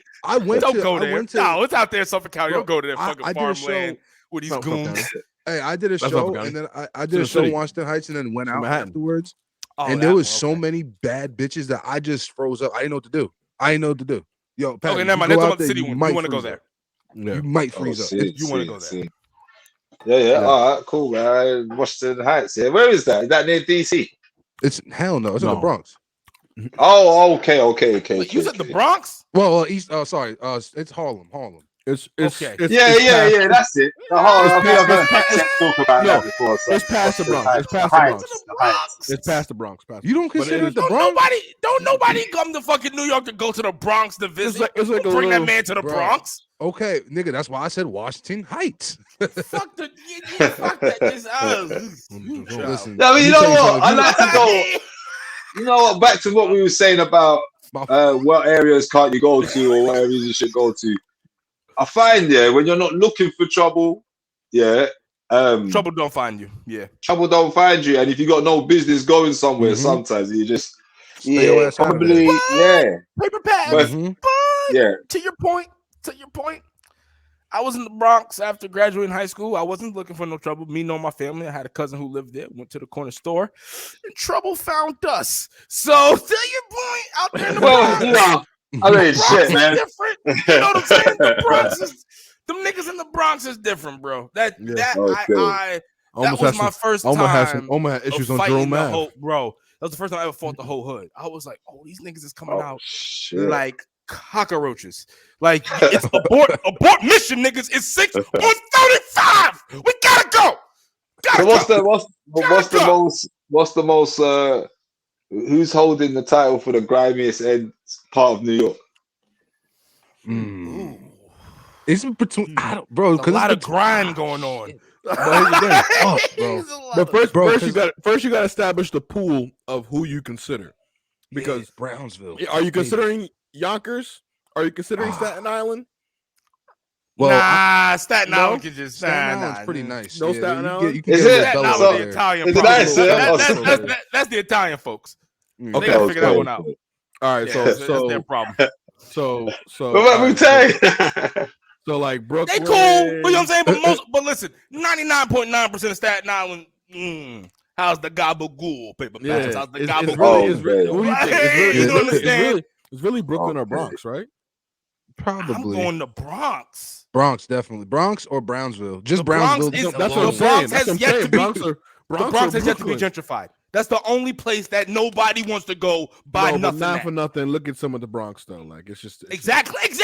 No, it's out there in Suffolk County. Don't go to that fucking farmland with these goons.
Hey, I did a show, and then I did a show in Washington Heights, and then went out afterwards. And there was so many bad bitches that I just froze up. I didn't know what to do. Yo, Pat,
okay, never mind. Let's talk about the city one. You want to go there?
Yeah. You might freeze up.
You want to go there?
Yeah. All right, cool. Washington Heights. Yeah, where is that? Is that near DC?
It's hell no. It's in the Bronx.
Oh, okay.
Wait, you said the Bronx?
Well, East. Sorry. It's Harlem.
It's
okay.
Yeah. That's it. The Harlem. Talk about that before.
It's past the Bronx. It's past the Bronx.
You don't consider it the Bronx?
Don't nobody come to fucking New York to go to the Bronx to visit.
It's like
bring that man to the Bronx.
Okay, nigga, that's why I said Washington Heights.
Fuck that.
Listen,
I mean, you know what? I like to go. You know what? Back to what we were saying about what areas can't you go to or what areas you should go to. I find when you're not looking for trouble,
trouble don't find you. Yeah,
trouble don't find you, and if you got no business going somewhere, sometimes you just probably
Paper Pabs. But to your point, I was in the Bronx after graduating high school. I wasn't looking for no trouble. Me knowing my family, I had a cousin who lived there. Went to the corner store, and trouble found us. So to your point, out there in the Bronx.
I mean, shit, man.
Different. You know what I'm saying? The Bronx is them niggas in the Bronx is different, bro. That was my first time.
Oma had issues on Jerome Ave.
Bro, that was the first time I ever fought the whole hood. I was like, oh, these niggas is coming out like cockroaches. Like it's abort mission, niggas. It's 6 on 35. We gotta go.
What's the most who's holding the title for the grimiest end part of New York?
It's between bro, because
a lot of grind going on.
But first you got to establish the pool of who you consider, because
Brownsville.
Are you considering Yonkers? Are you considering Staten Island?
Well, Staten Island can just
Staten Island's pretty nice.
No, Staten Island.
You can get
Staten Island, the Italian. That's the Italian folks. Okay, they gotta figure that one out.
All right, so
that's their problem.
So like Brooklyn.
They cool, you know what I'm saying? But listen, 99.9% of Staten Island. How's the gabagool, Paper Pabs? How's the gabagool?
It's really Brooklyn or Bronx, right?
Probably.
I'm going to Bronx.
Bronx, definitely. Bronx or Brownsville. Just Brownsville.
That's what I'm saying.
The Bronx has yet to be gentrified. That's the only place that nobody wants to go buy nothing.
But not for nothing. Look at some of the Bronx though. Like it's
exactly.
It's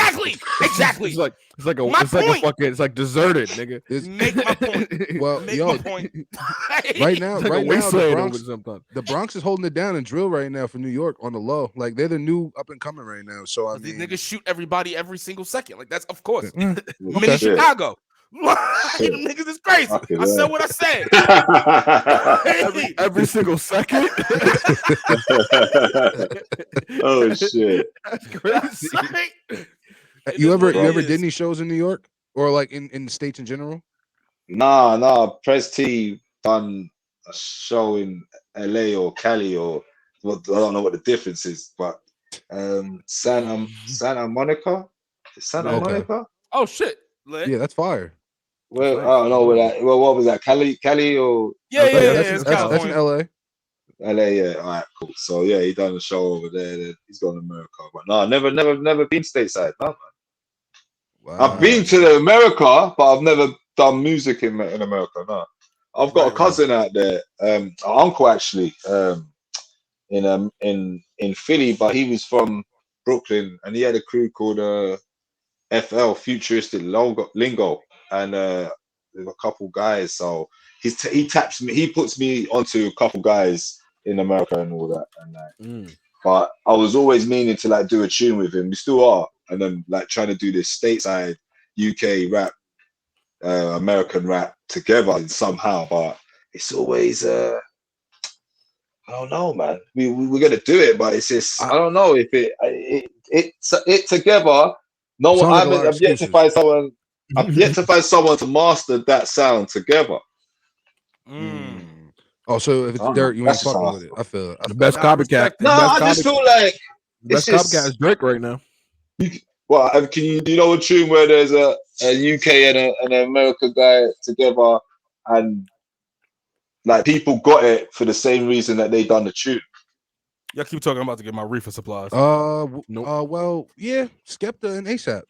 like deserted, nigga.
Make my point.
Well, my point. right now, the Bronx is holding it down in drill right now for New York on the low. Like they're the new up and coming right now. So
these niggas shoot everybody every single second. Like that's of course.
Okay.
Chicago. Them niggas is crazy. I said what I said.
every single second.
Oh shit.
That's crazy.
You ever did any shows in New York or like in the States in general?
Nah. Press T done a show in LA or Cali or I don't know what the difference is, but Santa Monica? Monica?
Oh shit.
Yeah, that's fire.
Well, I don't know what was that? Cali or
that's in LA.
LA, yeah. All right, cool. So yeah, he done a show over there. Then he's gone to America, but no, never been stateside. No, man.
Wow.
I've been to America, but I've never done music in America. No, I've got a cousin out there, an uncle actually, in Philly, but he was from Brooklyn, and he had a crew called FL Futuristic Lingo, and there's a couple guys. So he taps me, he puts me onto a couple guys in America and all that. And but I was always meaning to like do a tune with him. We still are, and then like trying to do this stateside UK rap, American rap together somehow. But it's always I don't know, man. We're gonna do it, but it's just I don't know if it together. No one. I've yet to find someone. I've yet to find someone to master that sound together.
Oh, so if it's Dirt, you ain't fucking with it. I feel
the best copycat.
No, I just feel like
the best copycat is Drake right now.
Well, do you know a tune where there's a UK and an American guy together, and like people got it for the same reason that they done the tune?
Y'all keep talking about to get my reefer supplies.
Well, yeah, Skepta and ASAP.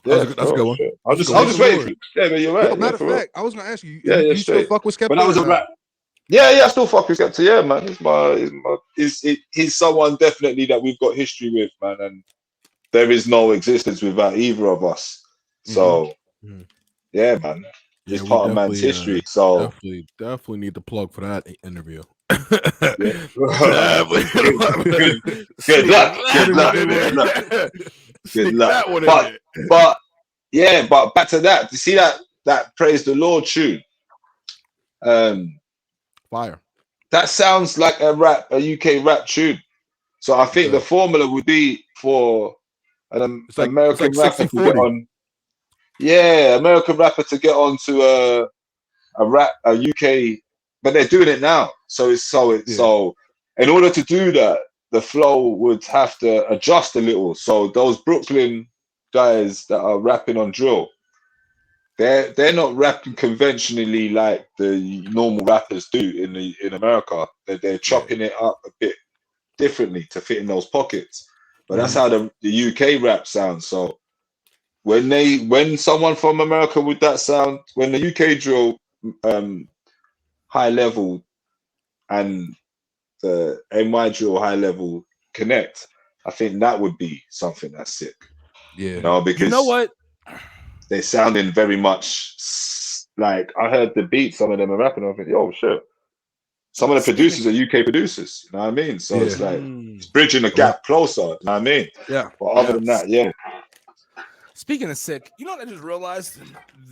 Yeah,
that's a good one.
I'll just wait for you. Yeah, but you're right.
Matter of fact, I was gonna ask you.
You
still fuck with Skepta?
But that was a rap. Yeah, I still fuck with Skepta. Yeah, man. He's someone definitely that we've got history with, man, and there is no existence without either of us. So, yeah, man. It's part of man's history. So
definitely need to plug for that interview.
Good luck. But back to that. You see that Praise the Lord tune.
Fire.
That sounds like a UK rap tune. So I think the formula would be for an American rapper to get on. Yeah, American rapper to get onto a UK, but they're doing it now. So in order to do that, the flow would have to adjust a little. So those Brooklyn guys that are rapping on drill, they're not rapping conventionally like the normal rappers do in America. They're chopping it up a bit differently to fit in those pockets. But that's how the UK rap sounds. So when someone from America with that sound, when the UK drill high level and the NY drill high level connect, I think that would be something that's sick.
Yeah,
because
you know what?
They're sounding very much like I heard the beat. Some of them are rapping. I think, yo, shit. Some of the producers are UK producers. You know what I mean? So it's like it's bridging the gap closer. You know what I mean?
Yeah.
But other than that, yeah.
Speaking of sick, you know what I just realized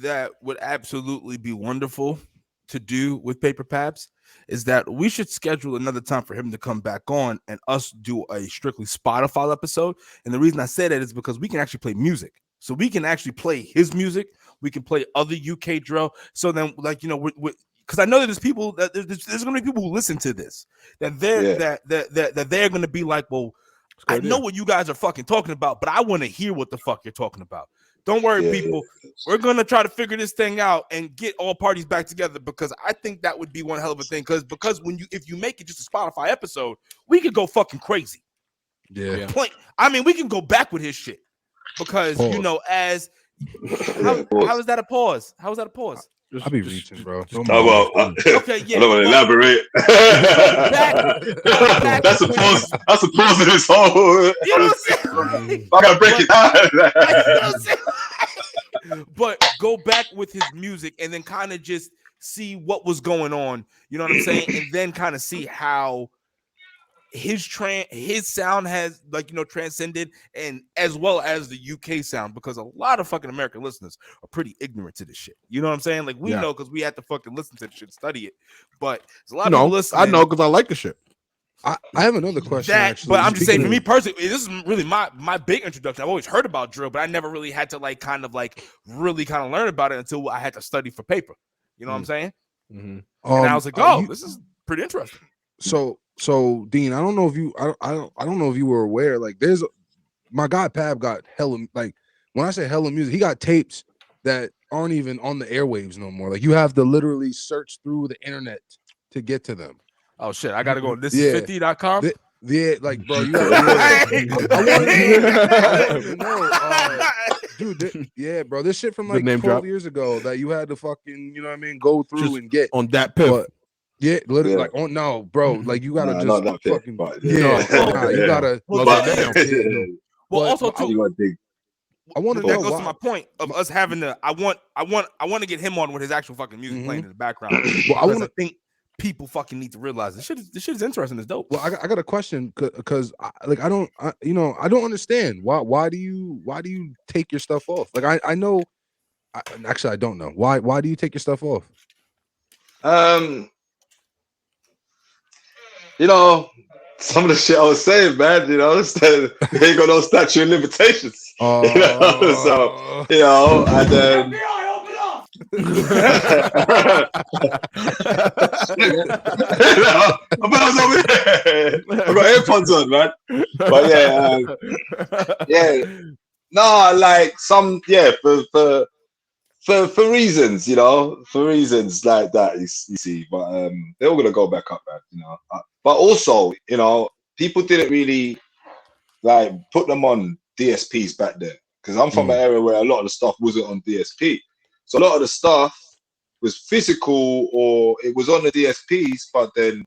that would absolutely be wonderful to do with Paper Pabs is that we should schedule another time for him to come back on and us do a strictly Spotify episode. And the reason I say that is because we can actually play music. So we can actually play his music. We can play other UK drill. So then, like, you know, because I know that there's people that there's going to be people who listen to this that they're going to be like, well, I know what you guys are fucking talking about, but I want to hear what the fuck you're talking about. Don't worry, people. We're going to try to figure this thing out and get all parties back together because I think that would be one hell of a thing. Because if you make it just a Spotify episode, we could go fucking crazy.
Yeah.
I mean, we can go back with his shit because, you know, how is that a pause? How is that a pause?
I be reaching, bro.
Okay, yeah. I don't want to elaborate. That's a pause. That's a pause in this whole.
You know what I'm saying?
I gotta break it down.
You know what I'm saying? But go back with his music and then kind of just see what was going on. You know what I'm saying? And then kind of see how his sound has, like, you know, transcended, and as well as the UK sound, because a lot of fucking American listeners are pretty ignorant to this shit. You know what I'm saying? Like, we know because we had to fucking listen to the shit, study it. But there's a lot of people listening.
I know because I like the shit.
I have another question. Actually,
but I'm just saying, for me personally, this is really my big introduction. I've always heard about drill, but I never really had to really learn about it until I had to study for paper. You know what I'm saying?
Mm-hmm.
And I was like, oh, this is pretty interesting.
So Dean, I don't know if you I don't know if you were aware, like, there's my guy Pab got hella, like, when I say hella music, he got tapes that aren't even on the airwaves no more. Like, you have to literally search through the internet to get to them.
Oh shit, I gotta go thisis50.com.
Yeah, like, bro, you have I don't even know. Dude, yeah, bro, this shit from like 12 years ago that you had to fucking, you know what I mean, go through
just
and get
on that pill.
Yeah, literally, like, oh no, bro, like, you gotta just fucking you gotta.
Well, also too,
I want to
that
know
goes
why.
to my point of us having to. I want to get him on with his actual fucking music playing in the background. Well, I think people fucking need to realize this shit is interesting. It's dope.
Well, I got a question because I don't understand why do you take your stuff off? Like, I know, actually I don't know why do you take your stuff off?
You know, some of the shit I was saying, man, you know, they ain't got no statute of limitations. You know? So, you know, and then I got AirPods on, man. But no, like some, for reasons, you know, for reasons like that, you see, but they're all gonna go back up, man, you know. But also, you know, people didn't really like put them on DSPs back then, because I'm from an area where a lot of the stuff wasn't on DSP, so a lot of the stuff was physical or it was on the DSPs, but then,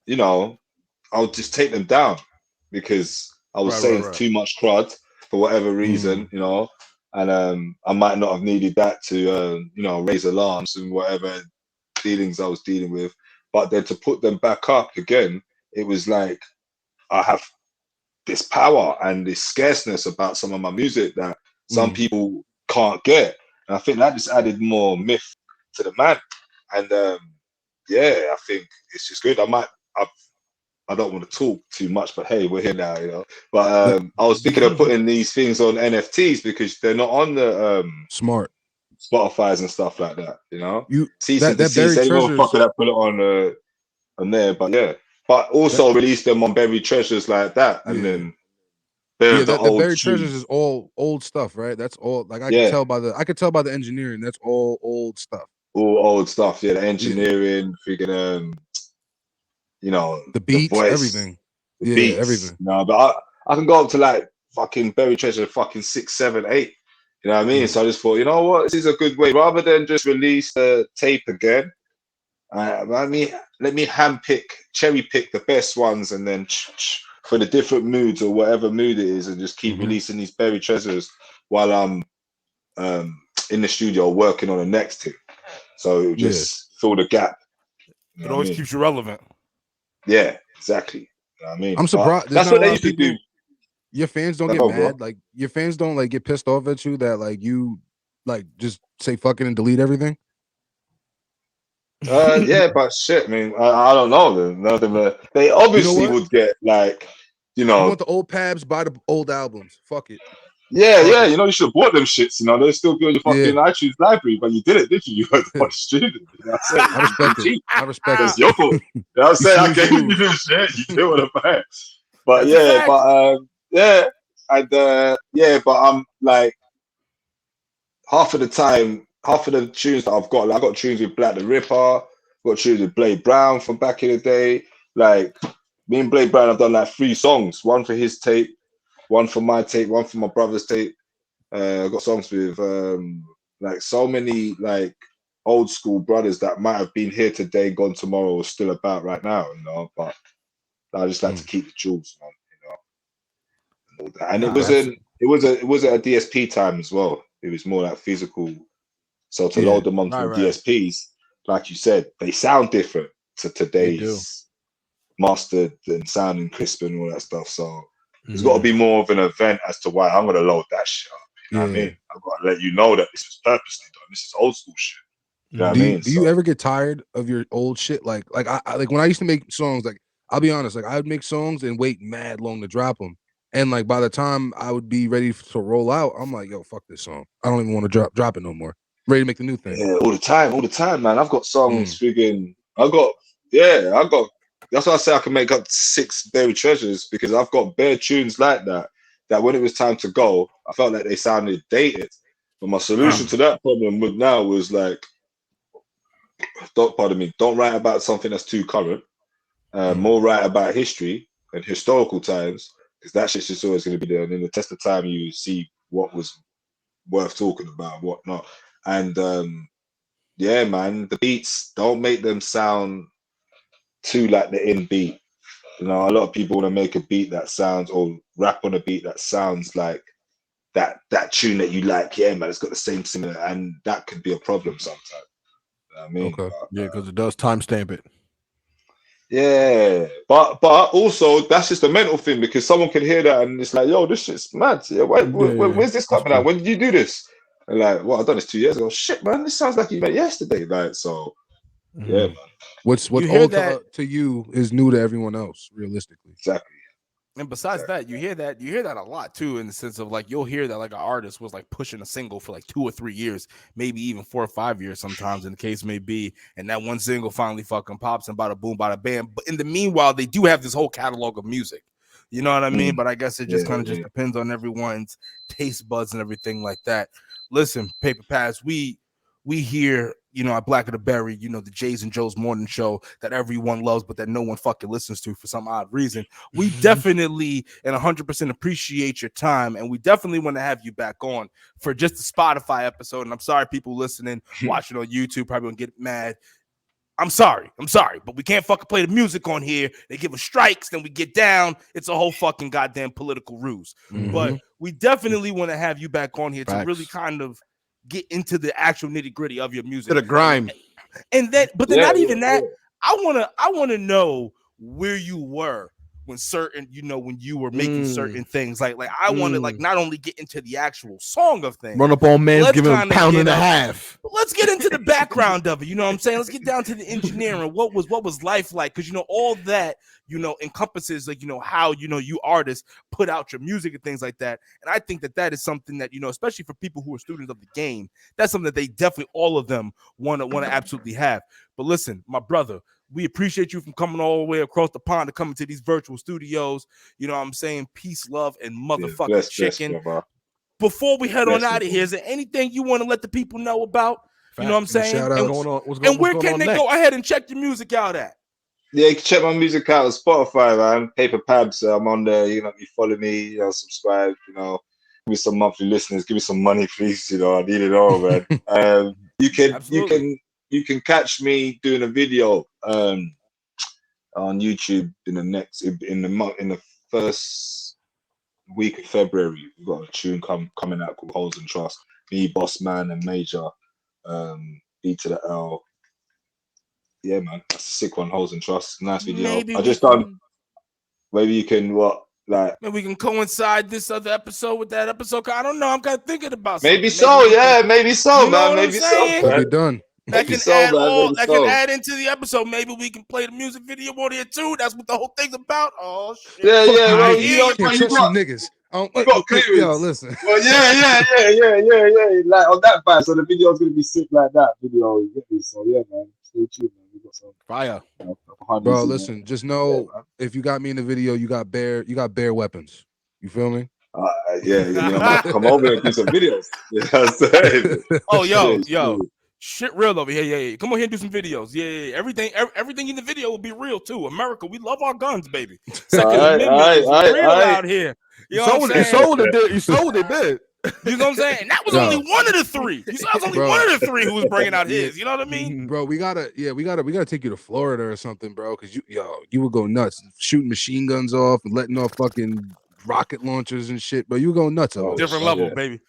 you know, I'll just take them down because I was saying too much crud for whatever reason, you know. And I might not have needed that to, you know, raise alarms and whatever dealings I was dealing with. But then to put them back up again, it was like I have this power and this scarceness about some of my music that some people can't get. And I think that just added more myth to the man. And I think it's just good. I don't want to talk too much, but hey, we're here now, you know. But I was thinking of putting these things on NFTs because they're not on the
smart
Spotify's and stuff like that, you know.
You
cease and desist, any motherfucker that put it on there, but also release them on Buried Treasures like that, and then the
Buried Treasures is all old stuff, right? That's all. Like, I could tell by the engineering. That's all old stuff.
All old stuff, the engineering, freaking you know,
the beats,
the voice,
everything.
The beats.
Everything.
No, but I can go up to like fucking Buried Treasure fucking 6, 7, 8. You know what I mean? So I just thought, you know what, this is a good way, rather than just release the tape again. Let me cherry pick the best ones, and then for the different moods or whatever mood it is, and just keep releasing these Buried Treasures while I'm in the studio working on the next thing. So it just fill the gap.
It always keeps you relevant.
Yeah, exactly. You know what I mean?
I'm surprised.
That's what they used to do.
Your fans don't get mad. Like, your fans don't like get pissed off at you that like you like just say fucking and delete everything.
But shit, I mean, I don't know. None of them. They obviously would get like, you know.
You want the old Pabs? Buy the old albums. Fuck it.
Yeah. You know, you should have bought them shits. You know, they'll still be on your fucking iTunes library, but you didn't, did you? You had to watch streaming. You know what I'm saying?
I respect it. I respect it.
It's your fault. You know what I'm saying? I gave you the shit. You didn't want to buy it. But but I'm like, half of the time, half of the tunes that I've got, like, I got tunes with Black the Ripper, got tunes with Blade Brown from back in the day. Like, me and Blade Brown have done like 3 songs, one for his tape, one for my tape, one for my brother's tape. I got songs with like so many like old school brothers that might have been here today, gone tomorrow, or still about right now, you know. But I just like to keep the jewels, man, you know. And it wasn't a DSP time as well. It was more like physical. So to load them onto the DSPs, like you said, they sound different to today's mastered and sounding crisp and all that stuff. So there's got to be more of an event as to why I'm going to load that shit up. You know what I mean? I've got to let you know that this was purposely done. This is old school shit. You know what I mean?
Do you ever get tired of your old shit? Like I like when I used to make songs, like I'll be honest, like I would make songs and wait mad long to drop them. And like by the time I would be ready to roll out, I'm like, yo, fuck this song. I don't even want to drop it no more. Ready to make the new thing.
Yeah, all the time, man. I've got songs friggin'. I got. That's why I say I can make up 6 buried treasures, because I've got bare tunes like that. That when it was time to go, I felt like they sounded dated. But my solution to that problem was like, don't write about something that's too current. More write about history and historical times, because that shit's just always going to be there. And in the test of time, you see what was worth talking about, and what not. And yeah, man, the beats, don't make them sound too like the in beat. You know, a lot of people want to make a beat that sounds, or rap on a beat that sounds like that tune that you like. Yeah, man, it's got the same similar, and that could be a problem sometimes. You know what I mean?
Okay.
Yeah, because it does timestamp it.
Yeah, but also that's just a mental thing, because someone can hear that and it's like, yo, this shit's mad. Yeah, where's this coming out? When did you do this? And like, well, I've done this 2 years ago. Shit, man, this sounds like you made yesterday. Like, so yeah, man.
What's old to you is new to everyone else, realistically.
Exactly.
And besides that, you hear that a lot too, in the sense of like, you'll hear that like an artist was like pushing a single for like 2 or 3 years, maybe even 4 or 5 years sometimes, in the case may be, and that one single finally fucking pops and bada boom, bada bam. But in the meanwhile, they do have this whole catalog of music. You know what I mean? But I guess it just kind of just depends on everyone's taste buds and everything like that. Listen, Paper Pabs, we hear, you know, at Black of the Berry, you know, the Jays and Joe's morning show that everyone loves, but that no one fucking listens to for some odd reason. We definitely and 100% appreciate your time, and we definitely want to have you back on for just the Spotify episode. And I'm sorry, people listening, watching on YouTube probably gonna get mad. I'm sorry, but we can't fucking play the music on here. They give us strikes, then we get down. It's a whole fucking goddamn political ruse. But we definitely want to have you back on here to really kind of get into the actual nitty gritty of your music.
To the grime.
And then, but then not even that. I wanna know where you were when certain, you know, when you were making certain things. Like I want to like not only get into the actual song of things.
Run up on man's giving him a pound and a half.
But let's get into the background of it. You know what I'm saying? Let's get down to the engineering. What was life like? Because, you know, all that, you know, encompasses like, you know, how, you know, you artists put out your music and things like that. And I think that is something that, you know, especially for people who are students of the game, that's something that they definitely, all of them want to absolutely have. But listen, my brother, we appreciate you from coming all the way across the pond to come to these virtual studios. You know what I'm saying? Peace, love, and motherfucking chicken. Before we head on out of here, is there anything you want to let the people know about? You know what I'm saying? And where can they go ahead and check your music out at?
Yeah, you can check my music out on Spotify, man. Paper Pabs, I'm on there. You know, you follow me, you know, subscribe, you know, give me some monthly listeners, give me some money, please. You know, I need it all, man. You can catch me doing a video on YouTube in the first week of February. We've got a tune coming out called Holes and Trust. Me, Boss Man, and Major, B to the L. Yeah, man, that's a sick one. Holes and Trust, nice video. Maybe you can maybe we can coincide this other episode with that episode. I don't know. I'm kind of thinking about something. Maybe so, man. Maybe so.
Be done.
That can add into the episode. Maybe we can play the music video on here too. That's what the whole thing's about. Oh shit!
Yeah. Well, you got
niggas.
You got clearance.
Yo, listen.
Well, yeah. Like on that part, so the video's gonna be sick like that video. So yeah, man. Stay tuned, man. We got some
fire.
Bro, listen. Just know if you got me in the video, you got bare weapons. You feel me?
Yeah. You know, I come over and do some videos. You know what I'm saying?
Oh, yo. Shit real over here. Yeah. Come on here and do some videos. Yeah. Everything in the video will be real too. America, we love our guns, baby. Second Amendment is real out here. You sold it, bitch. You know what I'm saying? And that was only one of the three. You saw it was only one of the three who was bringing out his. You know what I mean?
Bro, we gotta take you to Florida or something, bro. Because you would go nuts shooting machine guns off and letting off fucking rocket launchers and shit. But you would go nuts.
Different level, baby.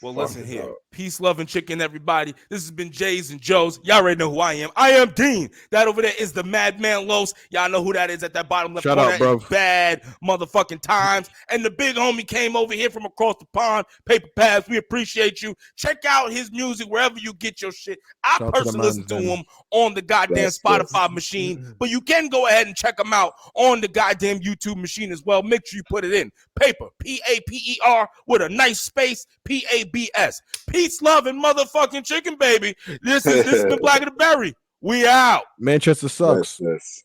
Well, listen here. Peace, love, and chicken, everybody. This has been Jay's and Joe's. Y'all already know who I am. I am Dean. That over there is the Madman Los. Y'all know who that is at that bottom left corner. Shout out, bro. Bad motherfucking times. And the big homie came over here from across the pond. Paper Pabs, we appreciate you. Check out his music wherever you get your shit. I personally listen to him on the goddamn Spotify machine, but you can go ahead and check him out on the goddamn YouTube machine as well. Make sure you put it in. Paper, P-A-P-E-R with a nice space, P-A-B-S. Peace, love, and motherfucking chicken, baby. This has been Black of the Berry. We out.
Manchester sucks.
Yes.